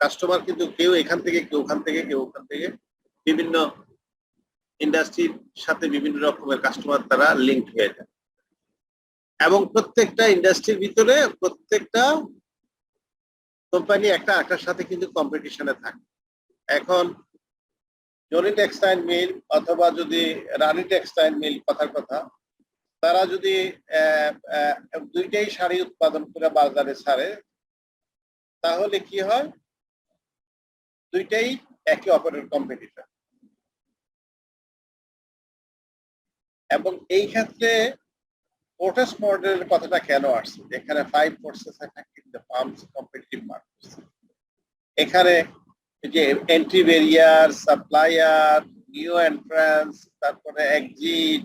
কাস্টমার কিন্তু কেউ এখান থেকে, কেউ ওখান থেকে, কেউ ওখান থেকে, বিভিন্ন ইন্ডাস্ট্রির সাথে বিভিন্ন রকমের কাস্টমার তারা লিঙ্কড হয়ে যায়। এবং প্রত্যেকটা ইন্ডাস্ট্রির ভিতরে প্রত্যেকটা কোম্পানি একটা একটার সাথে কিন্তু কম্পিটিশনে থাকে। এখন জনি টেক্সটাইল মিল অথবা যদি রানী টেক্সটাইল মিল, কথার কথা, তারা যদি দুইটাই শাড়ি উৎপাদন করে বাজারে ছাড়ে, তাহলে কি হয়, দুইটাই একে অপরের কম্পিটিটর। এবং এই ক্ষেত্রে পোর্টাস মডেলের কথাটা কেন আসছে, এখানে 5 forces attacking the firms competitive markets. এখানে যে entry barrier, supplier, new entrance, তারপরে এক্সিট,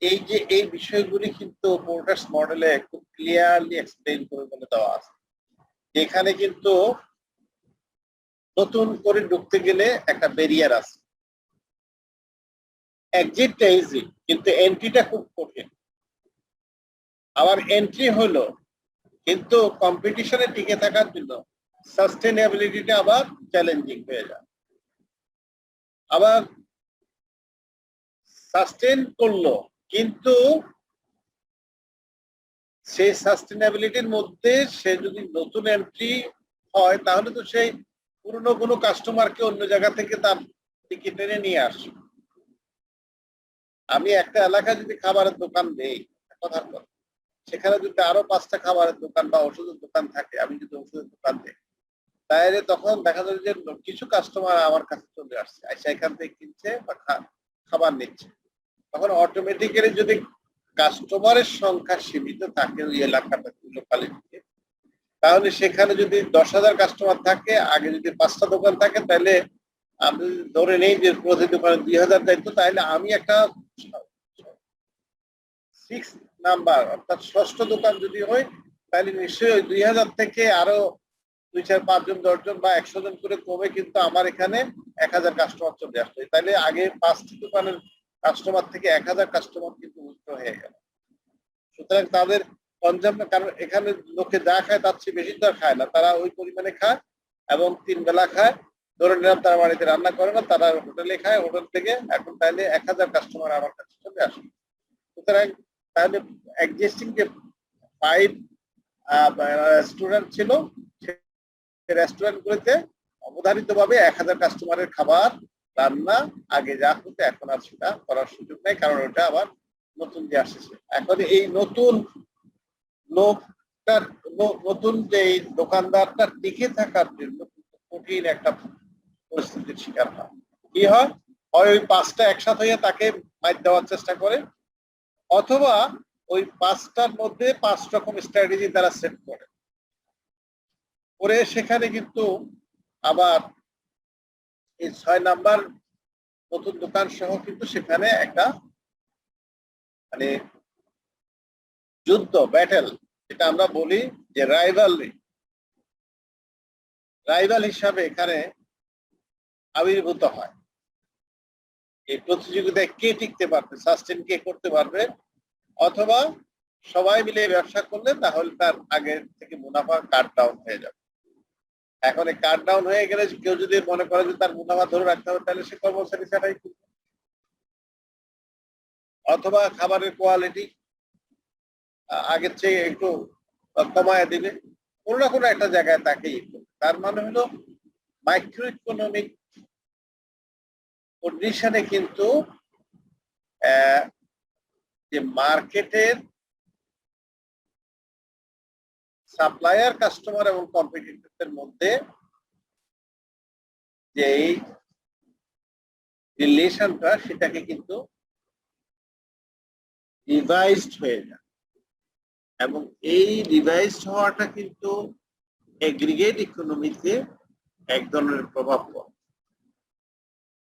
এই যে এই বিষয়গুলি কিন্তু পোর্টাস মডেলে খুব ক্লিয়ারলি এক্সপ্লেইন করে বলে দেওয়া আছে। এখানে কিন্তু নতুন করে ঢুকতে গেলে একটা ব্যারিয়ার আছে, এক্সিটটা ইজি কিন্তু এন্ট্রিটা খুব কঠিন। আবার এন্ট্রি হলো, কিন্তু কম্পিটিশনে টিকে থাকার জন্য সাস্টেনেবিলিটিটা আবার চ্যালেঞ্জিং হয়ে যায়। আবার সাস্টেন করলো, কিন্তু সেই সাস্টেনেবিলিটির মধ্যে সে যদি নতুন এন্ট্রি হয়, তাহলে তো সেই পুরনো কোনো কাস্টমারকে অন্য জায়গা থেকে তার টিকিট এনে নিয়ে আসে। আমি একটা এলাকায় যদি খাবারের দোকান দেই, কথার কথা, সেখানে যদি আরো 5টা খাবারের দোকান বা ওষুধের দোকান থাকে, আমি যদি ওষুধের দোকান দিই, তাহলে তখন দেখা যাবে যে কিছু কাস্টমার আমার কাছে চলে আসছে, এখান থেকে কিনছে বা খাবার নিচ্ছে। তখন অটোমেটিক্যালি যদি কাস্টমারের সংখ্যা সীমিত থাকে ওই এলাকাটা, লোকালিটিতে, তাহলে সেখানে যদি 10,000 কাস্টমার থাকে, আগে যদি 5টা দোকান থাকে, তাহলে আমি ধরে নেই যে প্রতি দোকানে 2,000 দায়িত্ব, তাহলে আমি একটা 6 নাম্বার অর্থাৎ 6ষ্ঠ দোকান যদি হয়, তাহলে নিশ্চয়ই ওই 2,000 থেকে আরো 2, 4, 5 জন, 10 জন বা 100 জন করে কমে কিন্তু আমার এখানে 1,000 কাস্টমার চলে আসবে। তাহলে আগে 5টি দোকানের কাস্টমার থেকে 1,000 কাস্টমার কিন্তু উল্টো হয়ে গেল। সুতরাং তাদের কনজাম, কারণ এখানে লোকে যা খায় তার চেয়ে বেশি তো আর খায় না, তারা ওই পরিমাণে খায় এবং 3 বেলা খায়। ধরে নিলাম তারা বাড়িতে রান্না করে না, তারা হোটেলে খায়, হোটেল থেকে এখন তাহলে 1,000 কাস্টমার আমার কাছে চলে আসে। সুতরাং তাহলে এক্সিস্টিং যে 5 রেস্টুরেন্ট ছিল, রেস্টুরেন্ট গুলিতে অবধারিত ভাবে 1,000 কাস্টমারের খাবার রান্না আগে যা হতো এখন আর সেটা করার সুযোগ নেই, কারণ ওটা আবার নতুন যে আসছে। এখন এই নতুন লোকটার, নতুন যে দোকানদারটা টিকে থাকার জন্য কঠিন একটা পরিস্থিতির শিকার হয়। কি হয়, হয় ওই 5টা একসাথে হয়ে তাকে মাইর দেওয়ার চেষ্টা করে, অথবা ওই 5টার মধ্যে 5 রকম স্ট্র্যাটেজি তারা সেট করে সেখানে কিন্তু আবার এই 6 নাম্বার নতুন দোকান সহ কিন্তু সেখানে একটা মানে যুদ্ধ, ব্যাটেল, যেটা আমরা বলি যে রাইভালরি, রাইভাল হিসাবে এখানে আবির্ভূত হয়। এই প্রতিযোগিতায় কে টিকতে পারবে, সাস্টেন কে করতে পারবে, অথবা সবাই মিলে ব্যবসা করলে তাহলে তার আগের থেকে মুনাফা কাট ডাউন হয়ে যাবে। এখন এই কাট ডাউন হয়ে গেলে কেউ যদি মনে করে যে তার মুনাফা ধরে রাখতে হবে, তাহলে সে কর্মচারী ছাড়াই করবে, অথবা খাবারের কোয়ালিটি আগের চেয়ে একটু কমায় দিবে, কোনো না কোনো একটা জায়গায় তাকে তার মানে হলো মাইক্রো ইকোনমিক কন্ডিশনে কিন্তু যে মার্কেটের সাপ্লায়ার, কাস্টমার এবং কম্পিটিটরদের মধ্যে যে এই রিলেশনটা, সেটাকে কিন্তু রিভাইজড হয়ে যায়, এবং এই রিভাইজড হওয়াটা কিন্তু এগ্রিগেট ইকোনমিতে এক ধরনের প্রভাব পড়ে,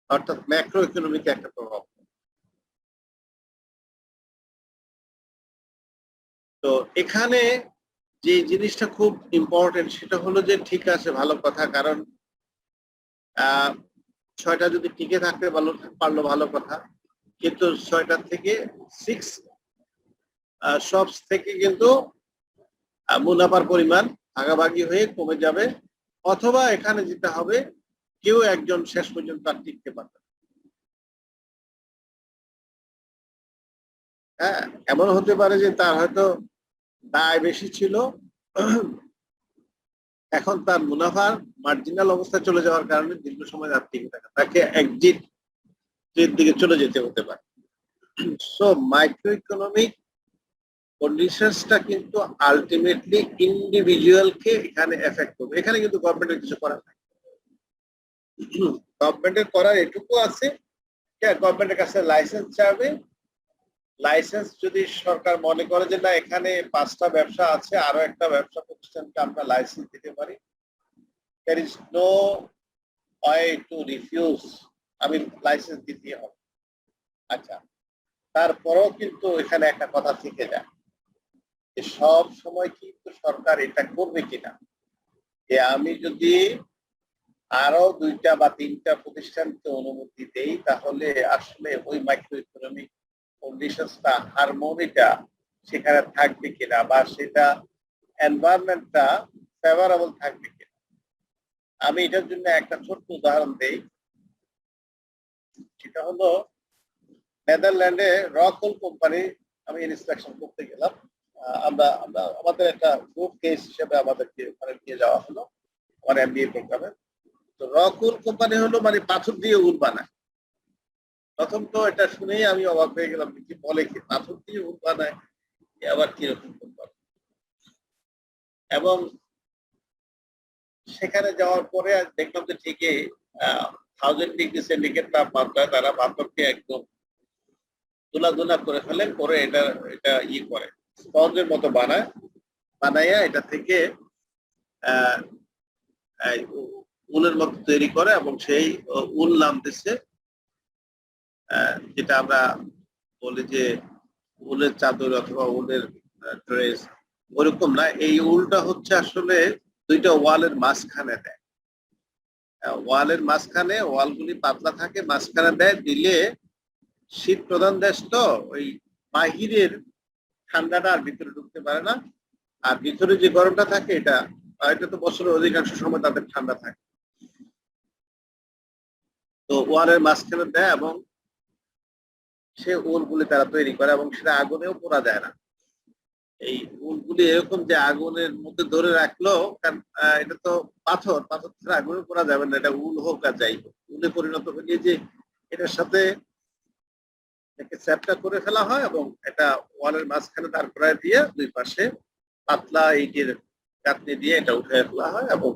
অর্থাৎ ম্যাক্রো ইকোনমিতে একটা প্রভাব পড়ে। তো এখানে যে জিনিসটা খুব ইম্পর্টেন্ট সেটা হলো যে ঠিক আছে, ভালো কথা, কারণ 6টা যদি টিকে থাকতে পারলো ভালো কথা, কিন্তু 6টা থেকে 6 শপস থেকে কিন্তু মুনাফার পরিমাণ ভাগাভাগি হয়ে কমে যাবে, অথবা এখানে যেটা হবে কেউ একজন শেষ পর্যন্ত আর টিকতে পারবে। হ্যাঁ, এমন হতে পারে যে তার হয়তো দায় বেশি ছিল, এখন তার মুনাফার মার্জিনাল অবস্থায় চলে যাওয়ার কারণে দীর্ঘ সময় আর টিকে থাকা, তাকে এক্সিট দিকে চলে যেতে হতে পারে। সো মাইক্রো ইকোনমিক কন্ডিশনসটা কিন্তু আলটিমেটলি ইন্ডিভিজুয়ালকে এখানে এফেক্ট করবে। এখানে কিন্তু গভর্নমেন্টের কিছু করার নাই। গভর্নমেন্টের করার এটুকু আছে, গভর্নমেন্টের কাছে লাইসেন্স চাবে, লাইসেন্স যদি সরকার মনে করে যে না এখানে 5টা ব্যবসা আছে, আরো একটা ব্যবসা প্রতিষ্ঠানকে আমরা লাইসেন্স দিতে পারি, there is no way to refuse, আমি লাইসেন্স দিতে হবে। আচ্ছা, তারপরেও কিন্তু এখানে একটা কথা থেকে যায় যে সব সময় কিন্তু সরকার এটা করবে কিনা, যে আমি যদি আরো 2টা বা 3টা প্রতিষ্ঠানকে অনুমতি দেই, তাহলে আসলে ওই মাইক্রো ইকোনমিক কন্ডিশনসটা, হারমোনিটা সেখানে থাকবে কিনা, বা সেটা এনভায়রনমেন্টটা ফেভারেবল থাকবে কিনা। আমি এটার জন্য একটা ছোট্ট উদাহরণ দেই, সেটা হলো নেদারল্যান্ডে রকল কোম্পানি আমি ইন্সপেকশন করতে গেলাম। আমরা আমাদের একটা গ্রুপ কেস হিসেবে আমাদেরকে ওখানে নিয়ে যাওয়া হলো আমার এমবিএ প্রোগ্রামে। তো রকল কোম্পানি হলো মানে পাথর দিয়ে উল বানায়। প্রথম তো এটা শুনেই আমি অবাক হয়ে গেলাম, কি বলে, কি পাথর দিয়ে উল বানায়, আবার কিরকম কোম্পানি। এবং সেখানে যাওয়ার পরে দেখলাম যে ঠিকই 1000 ডিগ্রি সেন্টিগ্রেড তাপমাত্রায় তারা পাথরকে একদম দুলা করে ফেলে, করে এটা করে স্পঞ্জের মতো বানাইয়া এটা থেকে উলের মতো তৈরি করে, এবং সেই উল নামতেছে যেটা আমরা বলি যে উলের চাদর অথবা উলের ড্রেস, ওরকম না। এই উলটা হচ্ছে আসলে 2টা ওয়ালের মাঝখানে দেয়, ওয়ালের মাঝখানে, ওয়ালগুলি পাতলা থাকে, মাঝখানে দেয়, দিলে শীত প্রধান দেশ তো ওই বাহিরের ঠান্ডাটা আর ভিতরে ঢুকতে পারে না, আর ভিতরে যে গরমটা থাকে এটা তো বছরের অধিকাংশ সময় তাদের ঠান্ডা থাকে। তো ওয়ালের মাঝখানে দেয় এবং সে উলগুলি তারা তৈরি করে, এবং সেটা আগুনেও পোড়া যায় না। এই উলগুলি এরকম যে আগুনের মধ্যে ধরে রাখলো, কারণ এটা তো পাথর ছাড়া আগুনে পোড়া যাবে না, এটা উল হোক আর যাই হোক, উলে পরিণত হয়ে যে এটার সাথে চ্যাপটা করে ফেলা হয়, এবং এটা ওয়ালের মাঝখানে দাঁড় করায় দিয়ে 2 পাশে পাতলা ইটের কাটনি দিয়ে এটা উঠে ফেলা হয়, এবং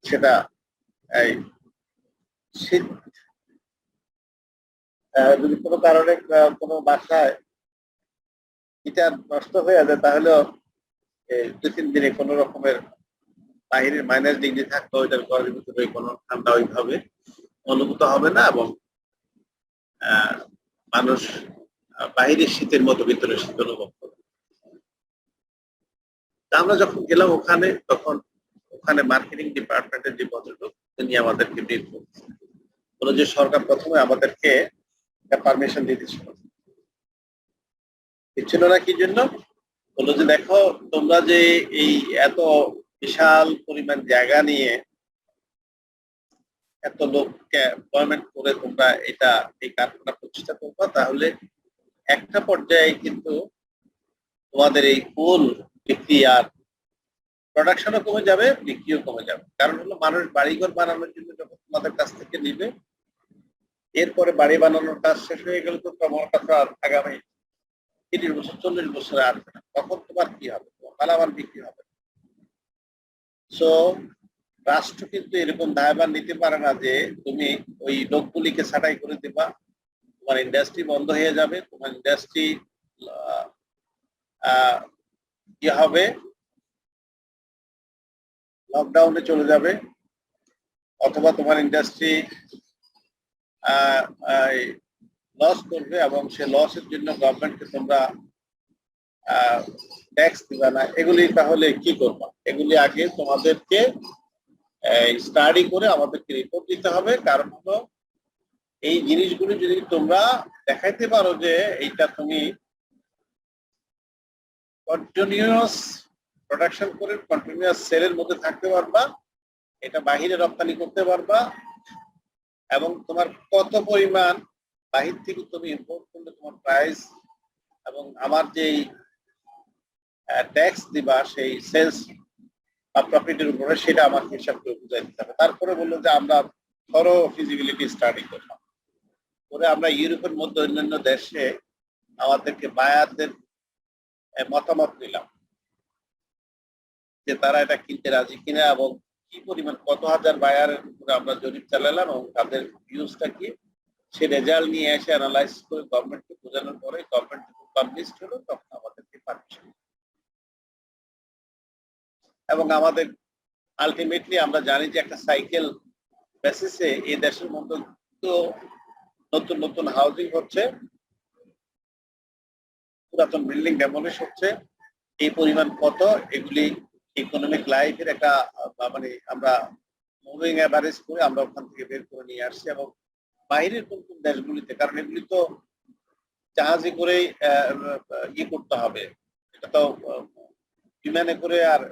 সেটা এই শীত যদি কোনো কারণে কোনো বাসায় এটা নষ্ট হয়ে যায়, তাহলে 2-3 দিনে কোনো রকমের বাহিরের মাইনাস ডিগ্রি থাকলেও এটার ঘরের ভিতরে কোনো ঠান্ডা ওইভাবে অনুভূত হবে না, এবং মানুষ বাহিরের শীতের মতো ভিতরে শীত অনুভব করবে। আমরা যখন গেলাম ওখানে, তখন ওখানে মার্কেটিং ডিপার্টমেন্টের যে ভদ্রলোক তিনি আমাদেরকে ব্রিফ করছেন, বলে যে সরকার প্রথমে আমাদেরকে পারমিশন দিতেছিল, দিচ্ছিল না কি জন্য, বললো যে দেখো তোমরা যে এই এত বিশাল পরিমাণ জায়গা নিয়ে এত লোককে এমপ্লয়মেন্ট করে তোমরা এটা এই কারখানা প্রতিষ্ঠা করবা, তাহলে একটা পর্যায়ে কিন্তু তোমাদের এই ফুল বিক্রি আর প্রোডাকশনও কমে যাবে, বিক্রিও কমে যাবে। কারণ হলো মানুষ বাড়িঘর বানানোর জন্য যখন তোমাদের কাছ থেকে নিবে, এরপরে বাড়ি বানানোর কাজ শেষ হয়ে গেলে তো তোমার কাছে আর আগামী 30 বছর 40 বছরে আসবে না, তখন তোমার কি হবে, তোমার মালামাল বিক্রি হবে। সো রাষ্ট্র কিন্তু এরকম দায়ভার নিতে পারে না যে তুমি ওই লোকগুলিকে ছাঁটাই করে দিবা, তোমার ইন্ডাস্ট্রি বন্ধ হয়ে যাবে, তোমার ইন্ডাস্ট্রি কি হবে, লকডাউনে চলে যাবে, অথবা তোমার ইন্ডাস্ট্রি লস করবে এবং সে লসের জন্য গভর্নমেন্টকে তোমরা ট্যাক্স দিবে না। এগুলি তাহলে কি করবা? এগুলি আগে তোমাদেরকে স্টাডি করে আমাদেরকে রিপোর্ট দিতে হবে। কারণ হলো এই জিনিসগুলি যদি তোমরা দেখাইতে পারো যে এইটা তুমি কন্টিনিউয়াস প্রোডাকশন করে কন্টিনিউয়াস সেলের মধ্যে থাকতে পারবা, এটা বাহিরে রপ্তানি করতে পারবা, এবং তোমার কত পরিমাণ বাহির থেকে তুমি ইম্পোর্ট করলে তোমার প্রাইস এবং আমার যেই ট্যাক্স দিবা সেই সেলস বা প্রফিটের উপরে, সেটা আমাকে হিসাব করে বুঝাই দিতে হবে। তারপরে বললো যে আমরা থরো ফিজিবিলিটি স্টাডি করলাম, করে আমরা ইউরোপের মধ্যে অন্যান্য দেশে আমাদেরকে বায়ারদের মতামত নিলাম যে তারা এটা কিনতে রাজি কিনা, এবং কি পরিমাণ কত হাজার বায়ারের উপরে আমরা জরিপ চালালাম এবং তাদের ভিউজটা কি, সে রেজাল্ট নিয়ে এসে অ্যানালাইজ করে গভর্নমেন্টকে বোঝানোর পরে গভর্নমেন্ট পাবলিশ হলো, তখন আমাদেরকে পারমিশন। এবং আমাদের আলটিমেটলি আমরা জানি যে একটা সাইকেল বেসিসে এই দেশের মধ্যে তো নতুন নতুন হাউজিং হচ্ছে, পুরাতন বিল্ডিং ডেমলিশ হচ্ছে, এই পরিমাণ কত, এগুলি ইকোনমিক লাইফের একটা মানে আমরা মুভিং অ্যাভারেজ করে আমরা ওখান থেকে বের করে নিয়ে আসছি। এবং বাইরের কোন কোন দেশগুলিতে, কারণ এগুলি তো জাহাজে করেই করতে হবে, এটা তো বিমানে করে আর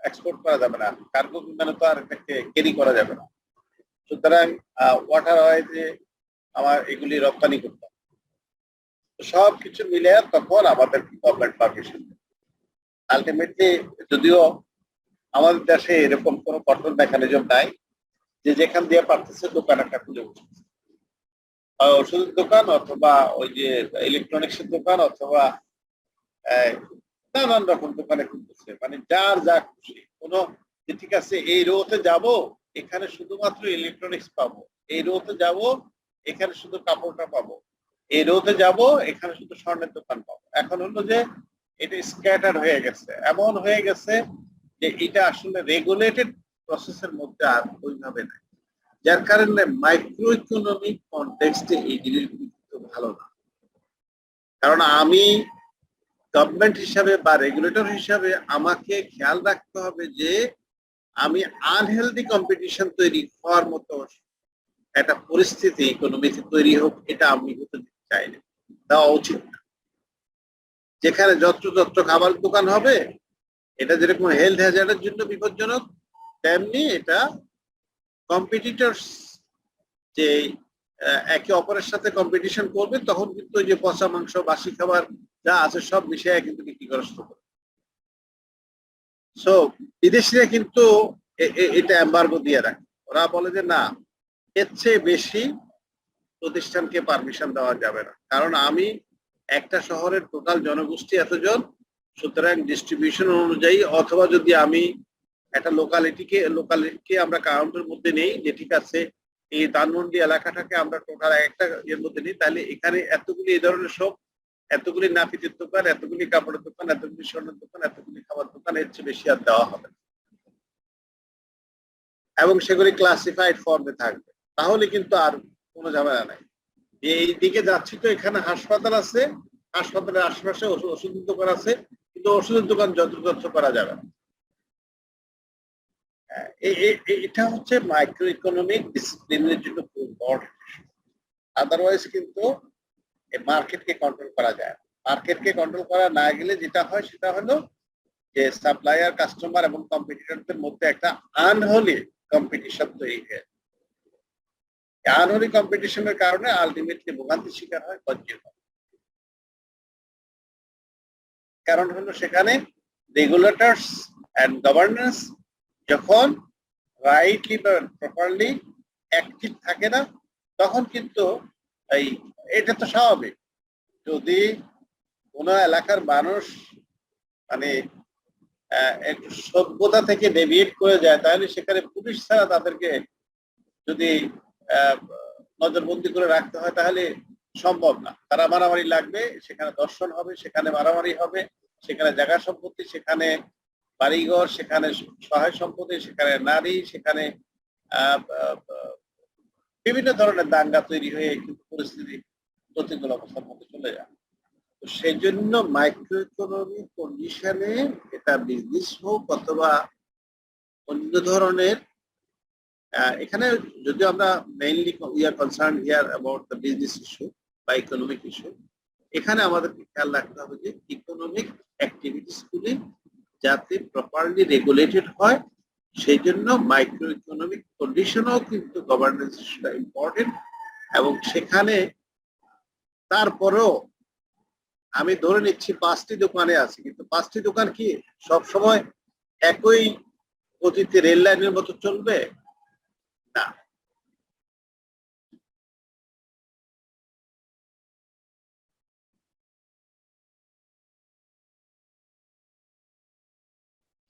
এক্সপোর্ট করা যাবে না, কার্গো বিমানে তো আর এটাকে ক্যারি করা যাবে না। সুতরাং ওয়াটার ওয়েজে আমার এগুলি রপ্তানি করতে হবে। সব কিছু মিলে তখন আমাদের গভর্নমেন্ট পারমিশন। আলটিমেটলি যদিও আমাদের দেশে এরকম কোনো কন্ট্রোল মেকানিজম নাই যে যেখান দিয়ে পারতেছে দোকান একটা খুলে বসেছে, ওষুধের দোকান অথবা ওই যে ইলেকট্রনিক্সের দোকান অথবা নানান রকম দোকানে খুলতেছে, মানে যার যা খুশি। কোনো ঠিক আছে এই রোতে যাব এখানে শুধুমাত্র ইলেকট্রনিক্স পাবো, এই রোতে যাব এখানে শুধু কাপড়টা পাবো, এই রোতে যাব এখানে শুধু স্বর্ণের দোকান পাবো। এখন হলো যে এটা স্ক্যাটার হয়ে গেছে, এমন হয়ে গেছে যে এটা আসলে রেগুলেটেড প্রসেসের মধ্যে আর ওইভাবে নাই, যার কারণে মাইক্রো ইকোনমিক কনটেক্সটে এই জিনিসগুলি ভালো না। কারণ আমি গভর্নমেন্ট হিসাবে বা রেগুলেটর হিসাবে আমাকে খেয়াল রাখতে হবে যে আমি আনহেলদি কম্পিটিশন তৈরি হওয়ার মতো একটা পরিস্থিতি ইকোনমিতে তৈরি হোক, এটা আমি হতে দিতে চাই না, দেওয়া উচিত না। যেখানে যত্র খাবার দোকান হবে, এটা যেরকম হেলথ হ্যাজার্ডের জন্য বিপজ্জনক, তেমনি এটা কম্পিটিটরস যে একে অপরের সাথে কম্পিটিশন করবে, তখন কিন্তু ওই যে পচা মাংস বাসি খাবার যা আছে সব বিষয়ে কিন্তু বিক্রি করা শুরু করে। সো বিদেশিরা কিন্তু এটা এম্বার্গো দিয়ে রাখে, ওরা বলে যে না, এর চেয়ে বেশি প্রতিষ্ঠানকে পারমিশন দেওয়া যাবে না, কারণ আমি একটা শহরের টোটাল জনগোষ্ঠী এতজন, সুতরাং ডিস্ট্রিবিউশন অনুযায়ী, অথবা যদি আমি একটা লোকালিটিকে আমরা কাউন্টের মধ্যে নেই যে ঠিক আছে এই ধানমন্ডি এলাকাটাকে আমরা টোটাল একটা এর মধ্যে নিই, তাহলে এখানে এতগুলি এই ধরনের সব, এতগুলি নাপিতের দোকান, এতগুলি কাপড়ের দোকান, এতগুলি স্বর্ণের দোকান, এতগুলি খাবার দোকান, এর চেয়ে বেশি আর দেওয়া হবে, এবং সেগুলি ক্লাসিফাইড ফর্মে থাকবে। তাহলে কিন্তু আর কোনো ঝামেলা নাই। এই দিকে যাচ্ছি তো এখানে হাসপাতাল আছে, হাসপাতালের আশেপাশে ওষুধের দোকান আছে, কিন্তু ওষুধের দোকান যত্র করা যাবে না। এটা হচ্ছে মাইক্রো ইকোনমিক ডিসিপ্লিনের জন্য খুব ইম্পর্টেন্ট। আদারওয়াইজ কিন্তু মার্কেটকে কন্ট্রোল করা যায়। মার্কেটকে কন্ট্রোল করা না গেলে যেটা হয় সেটা হলো যে সাপ্লায়ার, কাস্টমার এবং কম্পিটিটরদের মধ্যে একটা আনহোলি কম্পিটিশন তৈরি হয়। আনহোলি কম্পিটিশনের কারণে আলটিমেটলি ভোগান্তির শিকার হয় কনজিউমার। কারণ হলো সেখানে রেগুলেটরস এন্ড গভর্নেন্স যখন রাইটলি বা প্রপারলি অ্যাক্টিভ থাকে না, তখন কিন্তু এটা তো স্বাভাবিক। যদি কোন এলাকার মানুষ মানে একটু সভ্যতা থেকে ডেভিয়েট করে যায়, তাহলে সেখানে পুলিশ ছাড়া তাদেরকে যদি নজরবন্দি করে রাখতে হয় তাহলে সম্ভব না। তারা মারামারি লাগবে, সেখানে দর্শন হবে, সেখানে মারামারি হবে, সেখানে জায়গা সম্পত্তি, সেখানে বাড়িঘর, সেখানে সহায় সম্পত্তি, সেখানে নারী, সেখানে বিভিন্ন ধরনের দাঙ্গা তৈরি হয়ে কিন্তু পরিস্থিতি প্রতিকূল অবস্থার মধ্যে চলে যায়। তো সেই জন্য মাইক্রো ইকোনমিক কন্ডিশনে এটা বিজনেস হোক অথবা অন্য ধরনের, এখানে যদি আমরা mainly we are concern hear about the business issue বা ইকোনমিক ইস্যু, এখানে আমাদেরকে খেয়াল রাখতে হবে যে ইকোনমিক অ্যাক্টিভিটিস গুলি যাতে প্রপারলি রেগুলেটেড হয়, সেই জন্য মাইক্রো ইকোনমিক কন্ডিশনও কিন্তু গভর্নেন্স ইস্যুটা ইম্পর্টেন্ট। এবং সেখানে তারপরেও আমি ধরে নিচ্ছি 5টি দোকানে আছে, কিন্তু 5টি দোকান কি সব সময় একই গতিতে রেল লাইনের মতো চলবে না।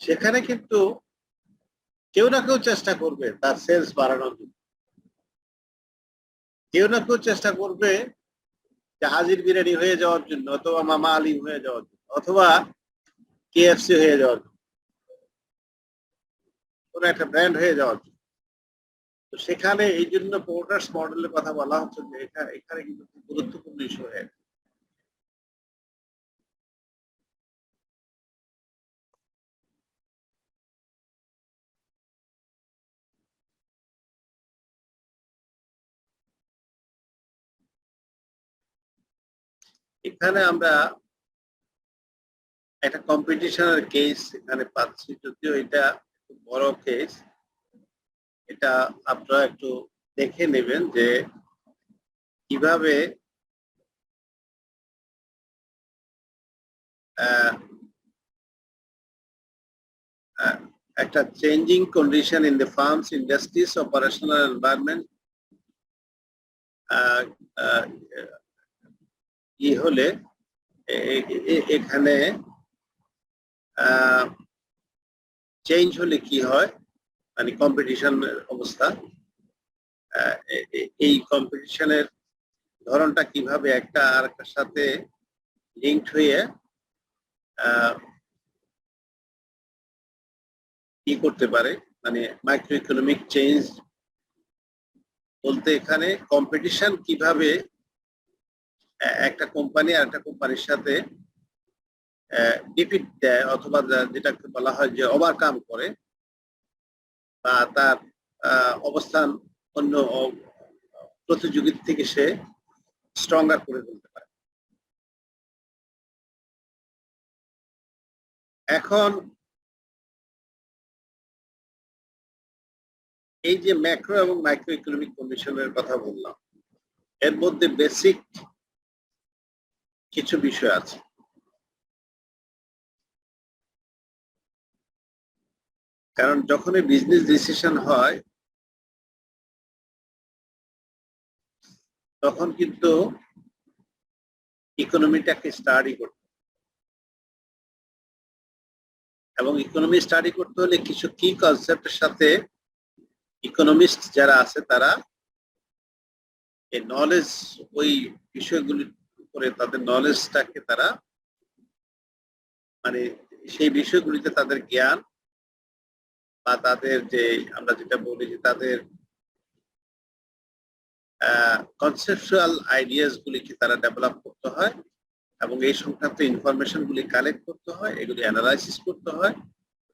সেখানে কিন্তু কেউ না কেউ চেষ্টা করবে তার সেলস বাড়ানোর জন্য, কেউ না কেউ চেষ্টা করবে যে হাজির বিরিয়ানি হয়ে যাওয়ার জন্য, অথবা মামা আলী হয়ে যাওয়ার জন্য, অথবা কেএফসি হয়ে যাওয়ার জন্য, কোন একটা ব্র্যান্ড হয়ে যাওয়ার জন্য। তো সেখানে এই জন্য প্রোমোটার্স মডেলের কথা বলা হচ্ছে যে এখানে কিন্তু গুরুত্বপূর্ণ ইস্যু হয়ে গেছে। এখানে আমরা একটা কম্পিটিশনের কেস এখানে পাচ্ছি, যদিও এটা খুব বড় কেস। এটা আপনারা একটু দেখে নেবেন যে কিভাবে একটা changing condition in the firms, industries, operational environment কি হলে এখানে চেঞ্জ হলে কি হয়, মানে কম্পিটিশন অবস্থা, এই কম্পিটিশনের ধরনটা কিভাবে একটা আর একটার সাথে লিঙ্কড হয়ে কি করতে পারে। মানে মাইক্রো ইকোনমিক চেঞ্জ বলতে এখানে কম্পিটিশন কিভাবে একটা কোম্পানি আর একটা কোম্পানির সাথে ডিফিট দেয়, অথবা যেটাকে বলা হয় যে ওভারকাম করে, বা তার অবস্থান অন্য প্রতিযোগীর থেকে সে স্ট্রঙ্গার করে তুলতে পারে। এখন এই যে ম্যাক্রো এবং মাইক্রো ইকোনমিক কন্ডিশনের কথা বললাম, এর মধ্যে বেসিক কিছু বিষয় আছে। কারণ যখনই বিজনেস ডিসিশন হয় তখন কিন্তু ইকোনমিটাকে স্টাডি করতে, এবং ইকোনমি স্টাডি করতে হলে কিছু কি কনসেপ্টের সাথে ইকোনমিস্ট যারা আছে তারা এই নলেজ, ওই বিষয়গুলির উপরে তাদের নলেজটাকে তারা, মানে সেই বিষয়গুলিতে তাদের জ্ঞান বা তাদের যে আমরা যেটা বলি যে তাদের কনসেপচুয়াল আইডিয়াস গুলিকে তারা ডেভেলপ করতে হয়, এবং এই সংক্রান্ত ইনফরমেশন গুলি কালেক্ট করতে হয়, এগুলি অ্যানালাইসিস করতে হয়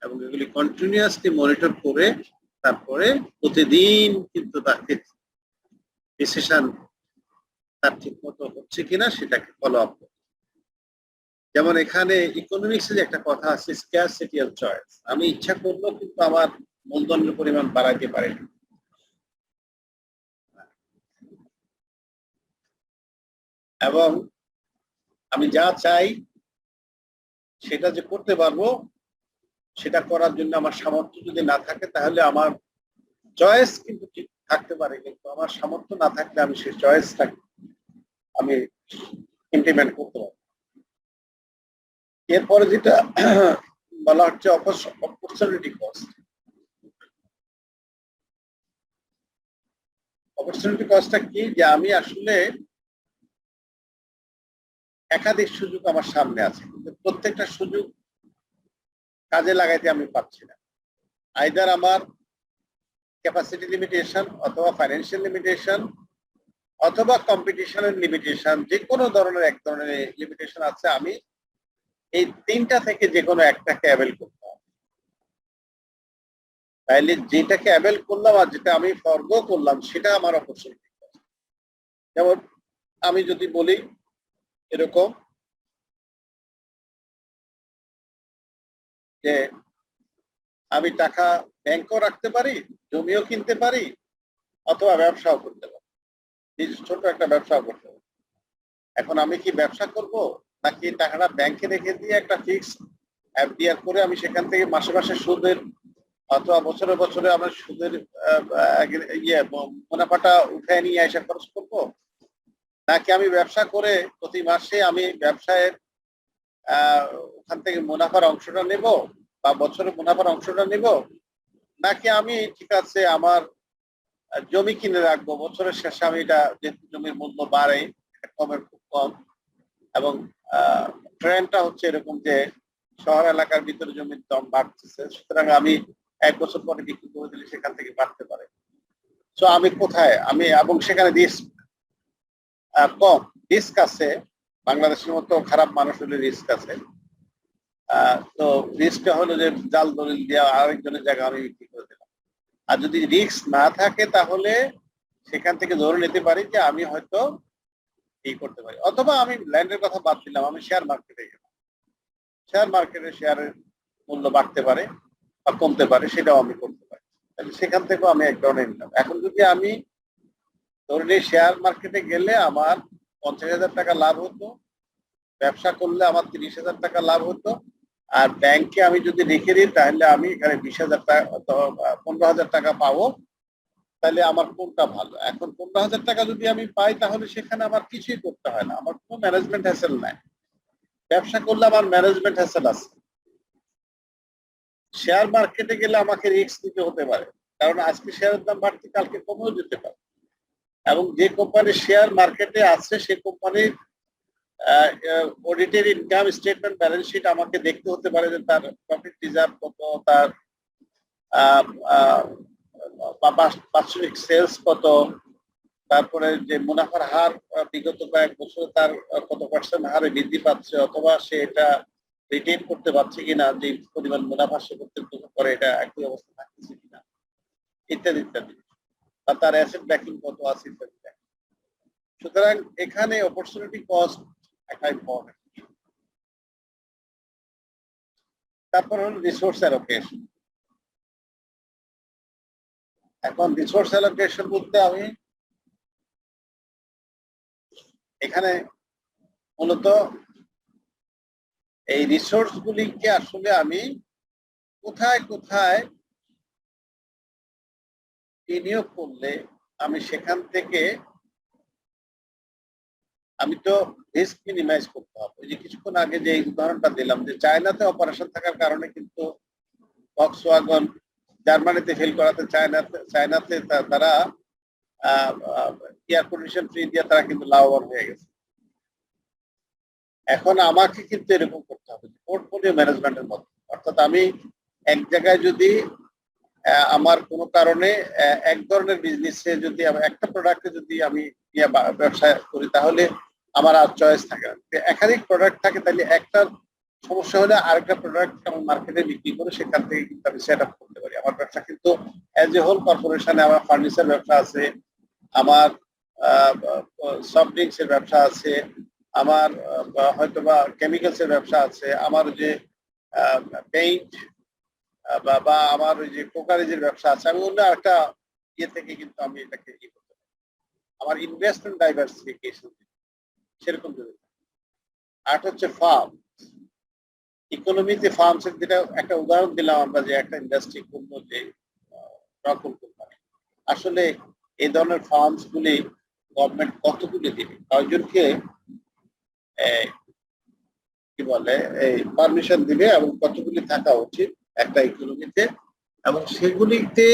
এবং এগুলি কন্টিনিউয়াসলি মনিটর করে তারপরে প্রতিদিন কিন্তু তাকে ডিসিশন তার ঠিক মতো হচ্ছে কিনা সেটাকে ফলো আপ করতে। যেমন এখানে ইকোনমিক্সে যে একটা কথা আছে, স্ক্যারসিটি অফ চয়েস, আমি ইচ্ছা করলেও কিন্তু আমার মূলধনের পরিমাণ বাড়াইতে পারি না। এবং আমি যা চাই সেটা যে করতে পারবো, সেটা করার জন্য আমার সামর্থ্য যদি না থাকে তাহলে আমার চয়েস কিন্তু ঠিক থাকতে পারে, কিন্তু আমার সামর্থ্য না থাকলে আমি সেই চয়েসটা আমি ইমপ্লিমেন্ট করতে পারবো। এরপরে যেটা বলা হচ্ছে অপরচুনিটি কস্ট। অপরচুনিটি কস্টটা কি, যে আমি আসলে একাধিক সুযোগ আমার সামনে আছে, কিন্তু প্রত্যেকটা সুযোগ কাজে লাগাইতে আমি পারছি না। আইদার আমার ক্যাপাসিটি লিমিটেশন, অথবা ফাইন্যান্সিয়াল লিমিটেশন, অথবা কম্পিটিশনের লিমিটেশন, যে কোনো ধরনের এক ধরনের লিমিটেশন আছে। আমি এই তিনটা থেকে যে কোনো একটাকে অ্যাভেল করতে হবে। তাইলে যেটাকে অ্যাভেল করলাম আর যেটা আমি ফরগো করলাম সেটা আমার অপরচুনিটি। যেমন আমি যদি বলি এরকম যে আমি টাকা ব্যাংকও রাখতে পারি, জমিও কিনতে পারি, অথবা ব্যবসাও করতে পারি, ছোট একটা ব্যবসাও করতে পারি। এখন আমি কি ব্যবসা করব, নাকি টাকাটা ব্যাংকে রেখে দিয়ে একটা ফিক্স এফডিআর করে আমি সেখান থেকে মাসে মাসে সুদের অথবা বছরে বছরে আমার সুদের মুনাফাটা উঠে নিয়ে এসে খরচ করব, নাকি আমি ব্যবসা করে প্রতি মাসে আমি ব্যবসায়ের ওখান থেকে মুনাফার অংশটা নেব বা বছরে মুনাফার অংশটা নেব, নাকি আমি ঠিক আছে আমার জমি কিনে রাখবো, বছরের শেষে আমি এটা যেহেতু জমির মূল্য বাড়ে কমের খুব কম, এবং ট্রেন্ডটা হচ্ছে এরকম যে শহর এলাকার ভিতরে জমির দাম বাড়তেছে, সুতরাং আমি 1 বছর পরে বিক্রি করে দিলে সেখান থেকে বাড়তে পারে। তো আমি কোথায় আমি, এবং সেখানে রিস্ক কম, রিস্ক আছে, বাংলাদেশের মতো খারাপ মানুষ হলে রিস্ক আছে। তো রিস্কটা হলো যে জাল দলিল দিয়ে আরেকজনের জায়গা আমি বিক্রি করে দিলাম। আর যদি রিস্ক না থাকে তাহলে সেখান থেকে ধরে নিতে পারি যে আমি হয়তো এই করতে পারি, অথবা আমি ল্যান্ডের কথা বাদ দিলাম, আমি শেয়ার মার্কেটে গেলাম, শেয়ার মার্কেটে শেয়ারের মূল্য বাড়তে পারে বা কমতে পারে, সেটাও আমি করতে পারি। তাহলে সেখান থেকেও আমি এক ধরনের নিলাম। এখন যদি আমি ধরে নিই শেয়ার মার্কেটে গেলে আমার 50,000 টাকা লাভ হতো, ব্যবসা করলে আমার 30,000 টাকা লাভ হতো, আর ব্যাংকে আমি যদি রেখে দিই তাহলে আমি এখানে 20,000 টাকা 15,000 টাকা পাবো। তাহলে আমার কোনটা ভালো? এখন 15,000 টাকা যদি আমি পাই তাহলে সেখানে আমার কিছুই করতে হয় না, আমার কোনো ম্যানেজমেন্ট হ্যাসেল নাই। ব্যবসা করলে আমার ম্যানেজমেন্ট হ্যাসেল আছে। শেয়ার মার্কেটে গেলে আমাকে রিস্ক নিতে হতে পারে, কারণ আজকে শেয়ারের দাম বাড়তে কালকে কমেও যেতে পারে, এবং যে কোম্পানির শেয়ার মার্কেটে আছে সে কোম্পানির অডিটের ইনকাম স্টেটমেন্ট ব্যালেন্স শিট আমাকে দেখতে হতে পারে যে তার প্রফিট রিজার্ভ কত, তার বাৎসরিক সেলস কত, তারপরে যে মুনাফার হার বিগত কয়েক বছরে তার কত পার্সেন্ট হারে বৃদ্ধি পাচ্ছে, অথবা সে এটা রিটেইন করতে পারছে কিনা, যে পরিমাণ মুনাফা সে করতে করে এটা একই অবস্থা থাকছে কিনা, ইত্যাদি ইত্যাদি, আর তার অ্যাসেট ব্যাকিং কত আছে ইত্যাদি। সুতরাং এখানে অপরচুনিটি কস্ট একটা ইম্পর্টেন্ট। তারপর হলো রিসোর্স অ্যালোকেশন। এখন রিসোর্স অ্যালোকেশন বলতে আমি এখানে মূলত এই রিসোর্স গুলিকে আসলে আমি কোথায় কোথায় বিনিয়োগ করলে আমি সেখান থেকে আমি তো রিস্ক মিনিমাইজ করতে হবে। যে কিছুক্ষণ আগে যে উদাহরণটা দিলাম যে চায়নাতে অপারেশন থাকার কারণে কিন্তু ভক্সওয়াগন জার্মানিতে ফেল করাতে চায়নাতে তারা এয়ার কন্ডিশন ফ্রি দিয়ে তারা কিন্তু লাভবান হয়ে গেছে। এখন আমাকে কিন্তু এরকম করতে হবে পোর্টফোলিও ম্যানেজমেন্টের মতো, অর্থাৎ আমি এক জায়গায় যদি আমার কোনো কারণে এক ধরনের বিজনেসে যদি একটা প্রোডাক্টে যদি আমি ব্যবসা করি তাহলে আমার আর চয়েস থাকে না। একাধিক প্রোডাক্ট থাকে, তাহলে একটা সমস্যা হলে আরেকটা প্রোডাক্ট আমি মার্কেটে বিক্রি করে সেখান থেকে কিন্তু আমি সেট আপ করতে পারি। আমার ব্যবসা কিন্তু অ্যাজ এ হোল কর্পোরেশনে আমার ফার্নিচার ব্যবসা আছে, আমার সফট ড্রিঙ্কস এর ব্যবসা আছে, আমার হয়তোবা কেমিক্যালস এর ব্যবসা আছে, আমার যে পেইন্ট বা আমার ওই যে কোকারেজের ব্যবসা আছে। আমি অন্য একটা ইয়ে থেকে কিন্তু আমি এটাকে ই করতে পারি। আমার ইনভেস্টমেন্ট ডাইভার্সিফিকেশন সেরকম যদি। আর হচ্ছে ফার্ম ইকোনমিতে, ফার্মস এর যেটা একটা উদাহরণ দিলাম আমরা, যে একটা ইন্ডাস্ট্রি করলো যে রকম কোম্পানি, আসলে এই ধরনের ফার্মস গুলি গভর্নমেন্ট কতগুলি দিবে, কয়জনকে কি বলে এই পারমিশন দিবে এবং কতগুলি থাকা উচিত একটা ইকোনমিতে, এবং সেগুলিতে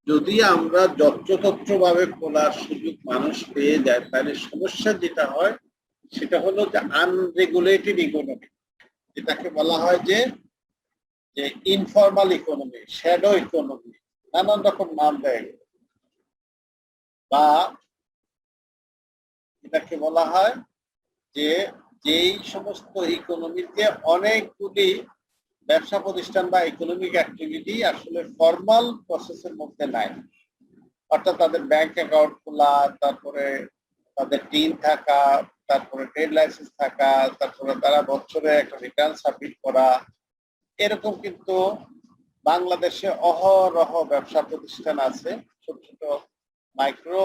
যদি আমরা যত্রতত্র ভাবে খোলার সুযোগ মানুষ পেয়ে যায়, তাহলে সমস্যা যেটা হয় সেটা হলো যে আনরেগুলেটেড ইকোনমি, যেটাকে বলা হয় যে ইনফর্মাল ইকোনমি, শ্যাডো ইকোনমি, নানান রকম নাম দেয়, বা এটাকে বলা হয় যে যেই সমস্ত ইকোনমিতে অনেকগুলি ব্যবসা প্রতিষ্ঠান বা ইকোনমিক অ্যাক্টিভিটি আসলে ফর্মাল প্রসেসের মধ্যে নাই, অর্থাৎ তাদের ব্যাংক অ্যাকাউন্ট খোলা, তারপরে তাদের টিন থাকা, তারপরে ট্রেড লাইসেন্স থাকা, তারপরে তারা বছরে একটা রিটার্ন সাবমিট করা, এরকম কিন্তু বাংলাদেশে অহরহ ব্যবসা প্রতিষ্ঠান আছে, ছোট ছোট মাইক্রো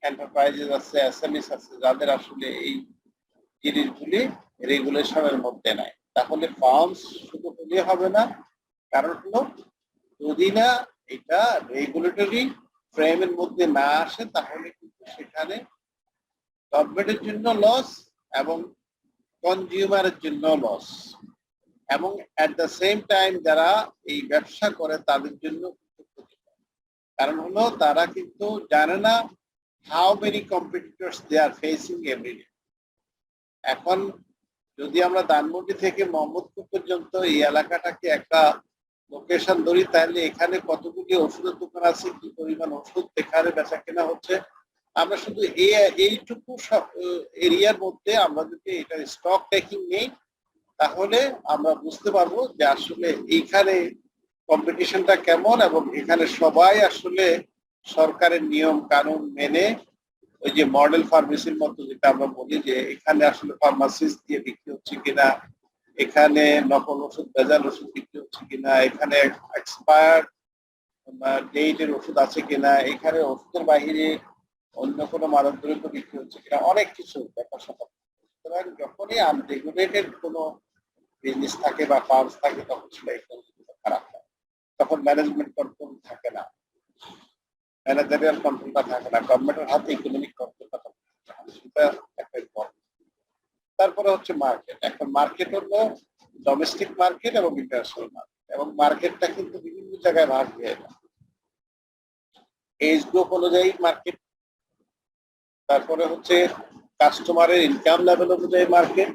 এন্টারপ্রাইজেস আছে, এসএমএস আছে, যাদের আসলে এই জিনিসগুলি রেগুলেশনের মধ্যে নাই। তাহলে ফার্মস শুধু হলে হবে না, কারণ হলো যদি না এটা রেগুলেটরি ফ্রেমের মধ্যে না আসে, তাহলে কিন্তু সেখানে গভর্নমেন্টের জন্য লস এবং কনজিউমারের জন্য লস, এবং এট দ্য সেম টাইম যারা এই ব্যবসা করে তাদের জন্য কারণ হলো তারা কিন্তু জানে না how many competitors they are facing everyday. এখন যদি আমরা ধানমন্ডি থেকে মোহাম্মদপুর পর্যন্ত এই এলাকাটাকে একটা লোকেশন ধরি, তাহলে এখানে কতগুলি ওষুধের দোকান আছে, কি পরিমাণ ওষুধ এখানে বেচা কেনা হচ্ছে, আমরা শুধু এইটুকু এরিয়ার মধ্যে আমরা যদি এটা স্টক টেকিং নেই, তাহলে আমরা বুঝতে পারবো যে আসলে এইখানে কম্পিটিশনটা কেমন, এবং এখানে সবাই আসলে সরকারের নিয়ম কানুন মেনে ওই যে মডেল ফার্মেসির মতো যেটা আমরা বলি, যে এখানে আসলে ফার্মাসিস্ট দিয়ে বিক্রি হচ্ছে কিনা, এখানে নকল ওষুধ, ভেজাল ওষুধ বিক্রি হচ্ছে কিনা, এখানে এক্সপায়ার্ড ডেটের ওষুধ আছে কিনা, এখানে ওষুধের বাহিরে অন্য কোনো মাদক দ্রব্য বিক্রি হচ্ছে কিনা, অনেক কিছু ব্যাপার স্যাপার। সুতরাং যখনই আনরেগুলেটেড কোনো বিজনেস থাকে বা ফার্মস থাকে, তখন সেটা খারাপ হয়, তখন ম্যানেজমেন্ট কন্ট্রোল থাকে না, ম্যানেজারিয়াল কন্ট্রোলটা থাকে না, গভর্নমেন্টের হাতে ইকোনমিক কন্ট্রোলটা থাকে, সেটা একটা ইম্পর্টেন্ট। তারপরে হচ্ছে মার্কেট। এখন মার্কেট হলো ডোমেস্টিক মার্কেট এবং ইন্টারন্যাশনাল মার্কেট, এবং মার্কেটটা কিন্তু বিভিন্ন জায়গায় ভাগ হয়ে যায়। এজ গ্রুপ অনুযায়ী মার্কেট, তারপরে হচ্ছে কাস্টমারের ইনকাম লেভেল অনুযায়ী মার্কেট,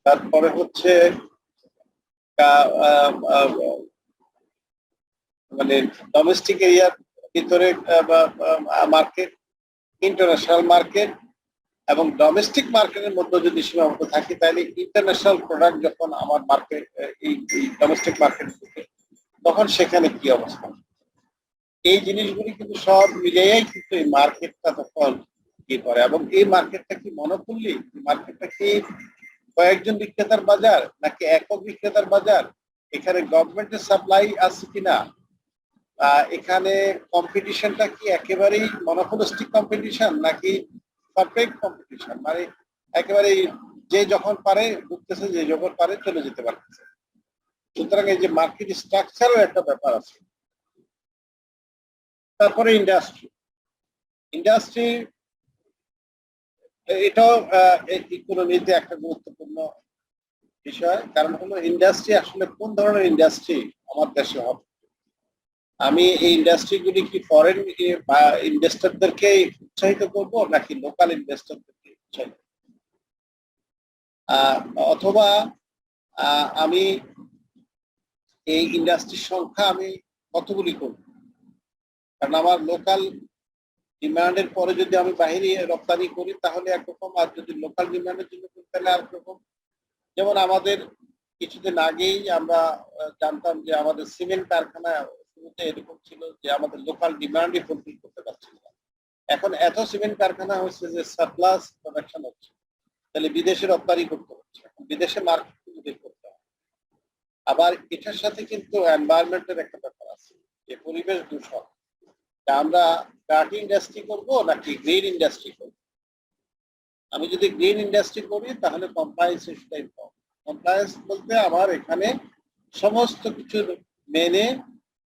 তারপরে হচ্ছে মানে ডোমেস্টিক এরিয়ার ভিতরে মার্কেট, ইন্টারন্যাশনাল মার্কেট, এবং ডোমেস্টিক মার্কেটের মধ্যে যদি সীমাবদ্ধ থাকি, তাহলে ইন্টারন্যাশনাল প্রোডাক্ট যখন আমার মার্কেট এই ডোমেস্টিক মার্কেট থেকে, তখন সেখানে কি অবস্থা, এই জিনিসগুলি কিন্তু সব মিলিয়েই কিন্তু এই মার্কেটটা তখন কি করে। এবং এই মার্কেটটা কি মনোপলি, মার্কেটটা কি কয়েকজন বিক্রেতার বাজার নাকি একক বিক্রেতার বাজার, এখানে গভর্নমেন্টের সাপ্লাই আছে কিনা, এখানে কম্পিটিশনটা কি একেবারেই মনোপলিস্টিক কম্পিটিশন নাকি পারফেক্ট কম্পিটিশন, মানে একেবারে যে যখন পারে ঢুকতেছে, যে যখন পারে চলে যেতে পারতেছে। সুতরাং এই যে মার্কেট স্ট্রাকচারও একটা ব্যাপার আছে। তারপরে ইন্ডাস্ট্রি, ইন্ডাস্ট্রি এটাও ইকোনমিতে একটা গুরুত্বপূর্ণ বিষয়, কারণ হলো ইন্ডাস্ট্রি আসলে কোন ধরনের ইন্ডাস্ট্রি আমার দেশে হবে। আমি এই ইন্ডাস্ট্রিগুলি কি ফরেন ইনভেস্টরদেরকে উৎসাহিত করবো নাকি লোকাল ইনভেস্টরদেরকে উৎসাহিত, অথবা আমি এই ইন্ডাস্ট্রির সংখ্যা আমি কতগুলি করব, কারণ আমার লোকাল ডিমান্ডের পরে যদি আমি বাইরে রপ্তানি করি তাহলে একরকম, আর যদি লোকাল ডিমান্ডের জন্য করি তাহলে আরেকরকম। যেমন আমাদের কিছুদিন আগেই আমরা জানতাম যে আমাদের সিমেন্ট কারখানা শুরুতে এরকম ছিল যে আমাদের লোকাল ডিমান্ডই ফুলফিল করতে পারছিল না। এখন এত সিমেন্ট কারখানা হচ্ছে যে সারপ্লাস প্রোডাকশন হচ্ছে, তাহলে বিদেশে রপ্তানি করতে হচ্ছে, বিদেশে মার্কেট বের করতে হবে। আবার এটার সাথে কিন্তু এনভায়রনমেন্টের একটা ব্যাপার আছে, যে পরিবেশ দূষণ। আমরা কাঠ ইন্ডাস্ট্রি করব নাকি গ্রিন ইন্ডাস্ট্রি করব? আমি যদি গ্রিন ইন্ডাস্ট্রি করি তাহলে কমপ্লায়েন্স ইস্যুটাই কম। কমপ্লায়েন্স বলতে আমার এখানে সমস্ত কিছু মেনে,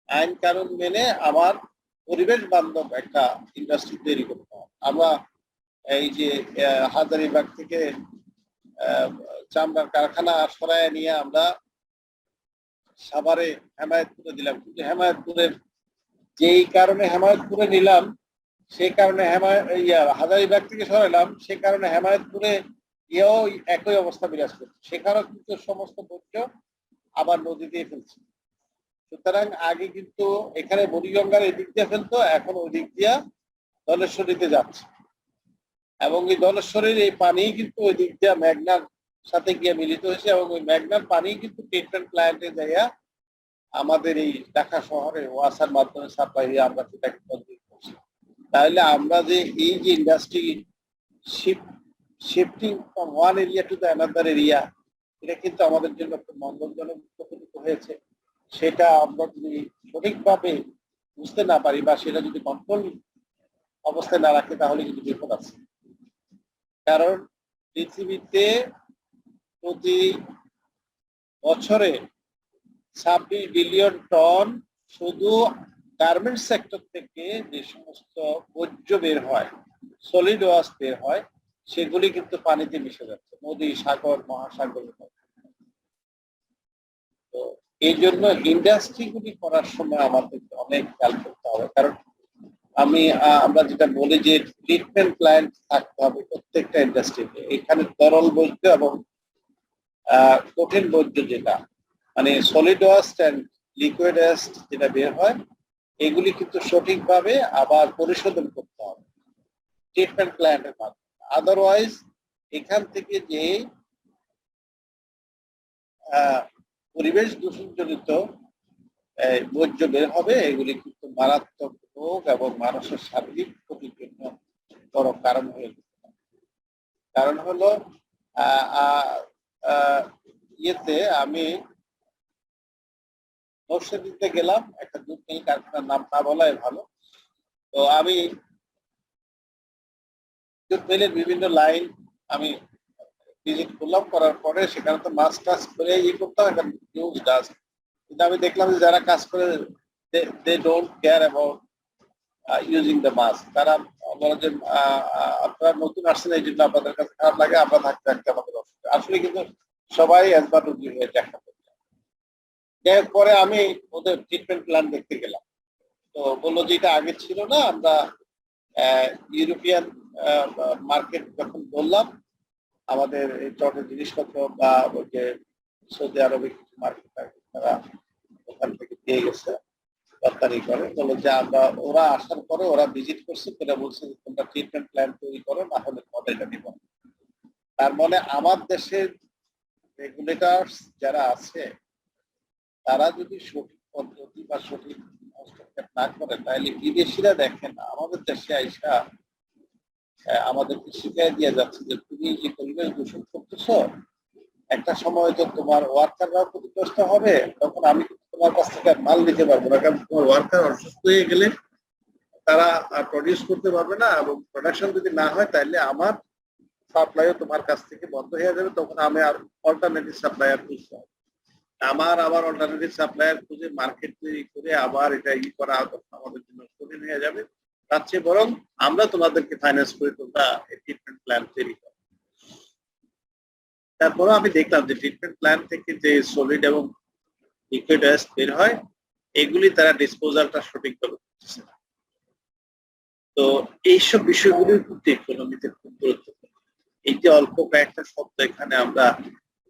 আইন কানুন মেনে আমার পরিবেশ বান্ধব একটা ইন্ডাস্ট্রি তৈরি করতে হবে। আমরা এই যে হাজারীবাগ থেকে চামড়ার কারখানা সরায় নিয়ে আমরা সাভারে হেমায়েতপুরে দিলাম, কিন্তু হেমায়েতপুরের যেই কারণে হেমায়েতপুরে নিলাম সেই কারণে হাজারীবাগ থেকে সরাইলাম, সে কারণে হেমায়েতপুরে গিয়েও একই অবস্থা বিরাজ করছে। সেখানেও কিন্তু সমস্ত বর্জ্য আবার নদী দিয়ে ফেলছে। সুতরাং আগে কিন্তু এখানে বুড়িগঙ্গার এদিক দিয়ে ফেলতো, এখন ওই দিক দিয়ে ধলেশ্বরীতে যাচ্ছে, এবং এই ধলেশ্বরীর এই পানি কিন্তু ওই দিক দিয়ে মেঘনার সাথে গিয়ে মিলিত হয়েছে, এবং ওই মেঘনার পানি কিন্তু ট্রিটমেন্ট প্ল্যান্টে যাইয়া আমাদের এই ঢাকা শহরে ওয়াসার মাধ্যমে সাপ্লাই দিয়ে আমরা সেটাকে কন্ট্রোল করছি। তাহলে আমরা যে এই যে industry shifting from one area to the another area, এটা কিন্তু আমাদের জন্য খুব মঙ্গলজনক উপকৃত হয়েছে। সেটা আমরা যদি সঠিকভাবে বুঝতে না পারি বা সেটা যদি কন্ট্রোল অবস্থায় না রাখে তাহলে কিন্তু বিপদ আছে। কারণ পৃথিবীতে প্রতি বছরে 26 বিলিয়ন টন শুধু গার্মেন্টস সেক্টর থেকে যে সমস্ত বর্জ্য বের হয়, সলিড ওয়েস্ট বের হয়, সেগুলি কিন্তু পানিতে মিশে যাচ্ছে নদী, সাগর, মহাসাগরের মধ্যে। তো এই জন্য ইন্ডাস্ট্রিগুলি করার সময় আমাদের অনেক খেয়াল করতে হবে। কারণ আমরা যেটা বলি যে ট্রিটমেন্ট প্ল্যান্ট থাকতে হবে প্রত্যেকটা ইন্ডাস্ট্রিতে। এখানে তরল বর্জ্য এবং কঠিন বর্জ্য যেটা মানে solid waste and liquid waste যেটা বের হয়, এগুলি কিন্তু সঠিকভাবে আবার পরিশোধন করতে হবে ট্রিটমেন্ট প্ল্যান্টের মাধ্যমে। আদারওয়াইজ এখান থেকে যে পরিবেশ দূষণজনিত বর্জ্য বের হবে, এগুলি কিন্তু মারাত্মক রোগ এবং মানুষের শারীরিক ক্ষতির জন্য বড় কারণ হয়ে যেতে পারে। কারণ হলো ইয়েতে আমি নরসিংদীতে গেলাম, একটা দুধ মিল কারখানার নাম না বলাই ভালো। তো আমি দুধ মিলের বিভিন্ন লাইন আমি ভিজিট করলাম, করার পরে সেখানে তো মাছ টাছ করে করতে হয়, হিউজ ডাস্ট। কিন্তু আমি দেখলাম যে যারা কাজ করে they don't care about using the mask. তারা বলে যে আপনারা নতুন আসছেন এই জন্য আপনাদের কাছে খারাপ লাগে, আমরা থাকতে থাকতে আমাদের অসুবিধা। আসলে কিন্তু সবাই একবার রুগী হয়ে দেখা করছে। পরে আমি ওদের ট্রিটমেন্ট প্ল্যান দেখতে গেলাম, তো বললো যে এটা আগে ছিল না। আমরা ইউরোপিয়ান মার্কেট যখন বললাম, আমাদের এই চটের জিনিসপত্র বা ওই যে সৌদি আরবে কিছু মার্কেট থাকে তারা ওখান থেকে দিয়ে গেছে, রপ্তানি করে। বললো যে আমরা ওরা আসার পরে ওরা ভিজিট করছে, তারা বলছে যে তোমরা ট্রিটমেন্ট প্ল্যান তৈরি করো, না হলে মডেলটা নিব। তার মানে আমার দেশের রেগুলেটরস যারা আছে তারা যদি সঠিক পদ্ধতি বা সঠিক হস্তক্ষেপ না করে, তাহলে বিদেশিরা দেখেন আমাদের দেশে আইসা আমাদেরকে শিখিয়ে দিয়ে যাচ্ছে যে তুমি যে পরিবেশ দূষণ করতেছো, একটা সময় তো তোমার ওয়ার্কাররাও ক্ষতিগ্রস্ত হবে, তখন আমি তোমার কাছ থেকে মাল নিতে পারবো না। কারণ তোমার ওয়ার্কার অসুস্থ হয়ে গেলে তারা প্রডিউস করতে পারবে না, এবং প্রোডাকশন যদি না হয় তাহলে আমার সাপ্লাইও তোমার কাছ থেকে বন্ধ হয়ে যাবে। তখন আমি আর অল্টারনেটিভ সাপ্লায়ার খুঁজতে হবে, আমার আবার অল্টারনেটিভ সাপ্লায়ার খুঁজে মার্কেট তৈরি করে আবার এটা করা আমাদের জন্য কঠিন হয়ে যাবে। তার চেয়ে বরং আমরা তোমাদেরকে ফাইন্যান্স করে তোমরা ট্রিটমেন্ট প্ল্যান তৈরি করো। তারপরে আমি দেখলাম যে ট্রিটমেন্ট প্ল্যান থেকে যে সলিড এবং লিকুইড ওয়েস্ট বের হয়, এগুলি তারা ডিসপোজালটা সঠিকভাবে করতেছে না। তো এইসব বিষয়গুলির কিন্তু ইকোনমিতে খুব গুরুত্বপূর্ণ। এই যে অল্প কয়েকটা শব্দ এখানে আমরা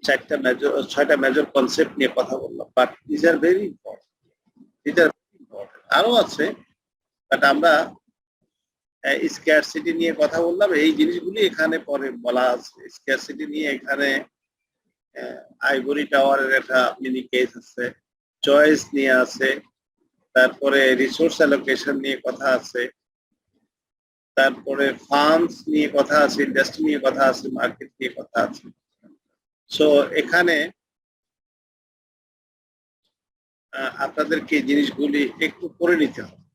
6টা মেজর কনসেপ্ট নিয়ে কথা বললাম, but this are very important. আরো আছে, বাট আমরা স্ক্যারসিটি নিয়ে কথা বললাম, এই জিনিসগুলি এখানে পরে বলা আছে। স্ক্যারসিটি নিয়ে এখানে আইভরি টাওয়ারের একটা মিনি কেস আছে, চয়েস নিয়ে আছে, তারপরে রিসোর্স অ্যালোকেশন নিয়ে কথা আছে, তারপরে ফার্মস নিয়ে কথা আছে, ইন্ডাস্ট্রি নিয়ে কথা আছে, মার্কেট নিয়ে কথা আছে। সো এখানে আপনাদেরকে জিনিসগুলি একটু করে নিতে হবে।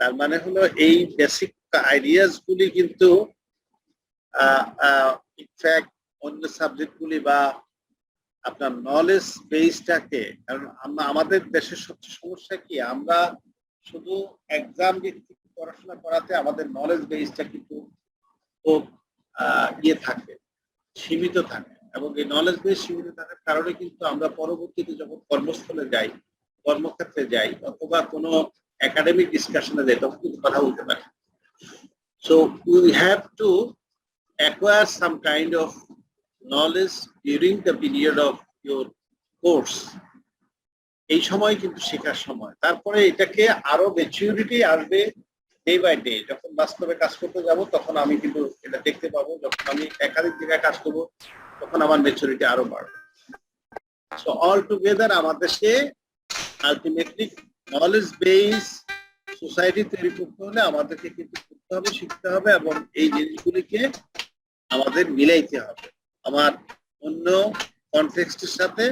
তার মানে হলো এই বেসিক আইডিয়াস গুলি কিন্তু ইনফ্যাক্ট অন্য সাবজেক্টগুলি বা আপনার নলেজ বেসটাকে, কারণ আমরা আমাদের দেশের সবচেয়ে সমস্যা কি, আমরা শুধু এক্সাম ভিত্তিক পড়াশোনা করাতে আমাদের নলেজ বেসটা কিন্তু খুব ইয়ে থাকে, সীমিত থাকে। এবং এই নলেজ বেস সীমিত থাকার কারণে কিন্তু আমরা পরবর্তীতে যখন কর্মস্থলে যাই, কর্মক্ষেত্রে যাই, অথবা কোনো একাডেমিক ডিসকাশনে যাই, তখন কিন্তু কথা বলতে পারি। So we have to acquire some kind of knowledge during the period of your course. এই সময় কিন্তু শেখার সময়, তারপরে এটাকে আরো ম্যাচুরিটি আসবে ডে বাই ডে। যখন বাস্তবে কাজ করতে যাব তখন আমি কিন্তু এটা দেখতে পাবো, যখন আমি একাধিক জায়গায় কাজ করবো তখন আমার ম্যাচুরিটি আরো বাড়বে। সো অল টুগেদার আমাদেরকে আলটিমেটলি নলেজ বেস সোসাইটি তৈরি করতে হলে আমাদেরকে কিন্তু করতে হবে, শিখতে হবে, এবং এই জিনিসগুলিকে আমাদের মিলাইতে হবে। আমার অন্য কনটেক্সটের সাথে,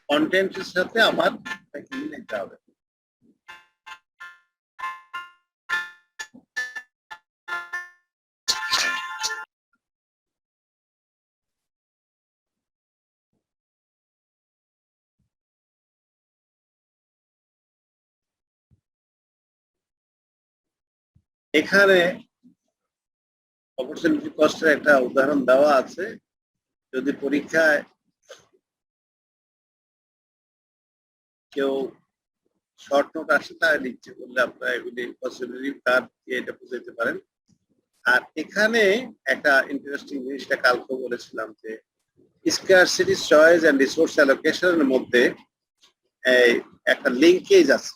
কন্টেন্টের সাথে আমার মিলাইতে হবে। এখানে অপরচুনিটি কস্টের একটা উদাহরণ দেওয়া আছে। যদি পরীক্ষায় কেউ শর্ট নোট আসে তাহলে ইচ্ছে করলে আপনারা এগুলি পসিবিলিটি কার্ড দিয়ে এটা বুঝাইতে পারেন। আর এখানে একটা ইন্টারেস্টিং জিনিসটা কালকে বলেছিলাম যে স্কারসিটি, চয়েস এন্ড রিসোর্স অ্যালোকেশনের মধ্যে একটা লিঙ্কেজ আছে।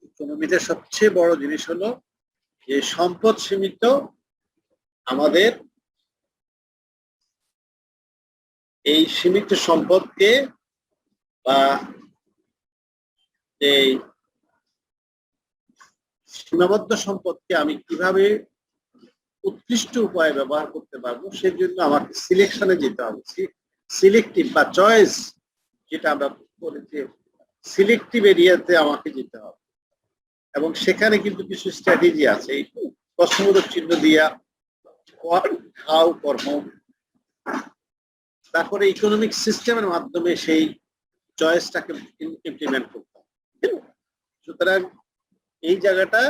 ইকোনমিতে সবচেয়ে বড় জিনিস হলো যে সম্পদ সীমিত, আমাদের এই সীমিত সম্পদকে বা এই সীমাবদ্ধ সম্পদকে আমি কিভাবে উৎকৃষ্ট উপায়ে ব্যবহার করতে পারবো, সেজন্য আমাকে সিলেকশনে যেতে হবে। সিলেক্টিভ বা চয়েস, যেটা আমরা বলি যে সিলেক্টিভ এরিয়াতে আমাকে যেতে হবে। এবং সেখানে কিন্তু কিছু স্ট্র্যাটেজি আছে, এই প্রশ্নবোধক চিহ্ন দিয়া হোয়াট, হাউ, কর্ম, তারপরে ইকোনমিক সিস্টেমের মাধ্যমে সেই চয়েসটাকে ইমপ্লিমেন্ট করতে হবে। সুতরাং এই জায়গাটা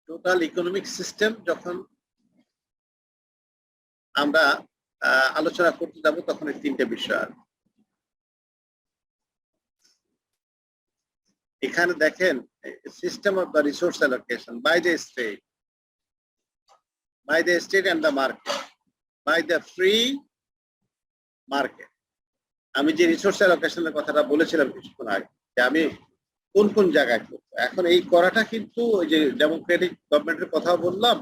টোটাল ইকোনমিক সিস্টেম যখন আমরা আলোচনা করতে যাব তখন এই তিনটে বিষয়। এখানে দেখেন system of the resource allocation by the state and the market, by the free market. আমি যে রিসোর্স অ্যালোকেশনের কথাটা বলেছিলাম কিছুক্ষণ আগে, যে আমি কোন কোন জায়গায় করবো, এখন এই করাটা কিন্তু ওই যে ডেমোক্রেটিক গভর্নমেন্টের কথা বললাম,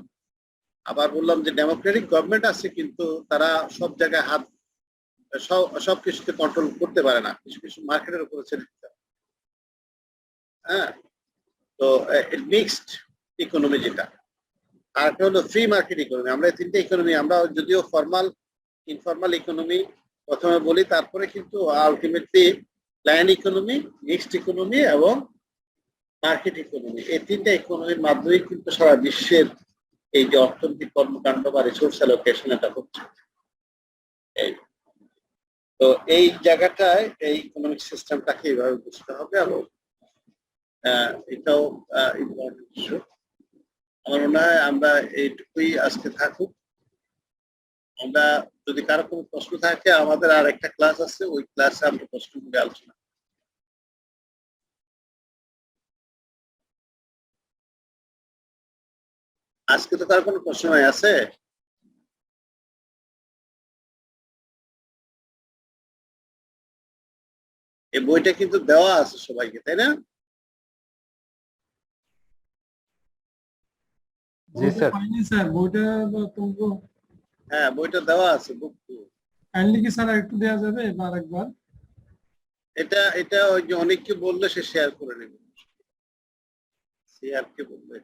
আবার বললাম যে ডেমোক্রেটিক গভর্নমেন্ট আছে কিন্তু তারা সব জায়গায় হাত সবকিছুকে কন্ট্রোল করতে পারে না, কিছু কিছু মার্কেটের উপরে ছেড়ে দিতে হবে। হ্যাঁ, তো মিক্সড ইকোনমি যেটা, আর একটা হলো ফ্রি মার্কেট ইকোনমি। আমরা এই তিনটে ইকোনমি, আমরা যদিও ফর্মাল ইনফর্মাল ইকোনমি প্রথমে বলি, তারপরে কিন্তু ultimately planned economy, mixed economy এবং মার্কেট ইকোনমি, এই তিনটা ইকোনমির মাধ্যমে কিন্তু সারা বিশ্বের এই যে অর্থনৈতিক কর্মকাণ্ড বা রিসোর্স অ্যালোকেশন এটা হচ্ছে। তো এই জায়গাটায় এই ইকোনমিক সিস্টেমটাকে এইভাবে বুঝতে হবে, এবং এটাও ইম্পর্টেন্ট ইস্যু। আমার মনে হয় আমরা এইটুকুই আজকে থাকুক। আমরা যদি কারো কোনো প্রশ্ন থাকে, আমাদের আর একটা ক্লাস আছে, ওই ক্লাসে আমরা প্রশ্নগুলি আলোচনা। আজকে তো কার কোনো প্রশ্ন নাই আছে? এই বইটা কিন্তু দেওয়া আছে সবাইকে, তাই না? জি স্যার। পাইনি স্যার বইটা, তো হ্যাঁ বইটা দেওয়া আছে, বুক টু। কাইন্ডলি কি স্যার একটু দেওয়া যাবে বা আরেকবার? এটা এটা ওই যে অনেককে বললে সে শেয়ার করে নেবে, শেয়ারকে বললে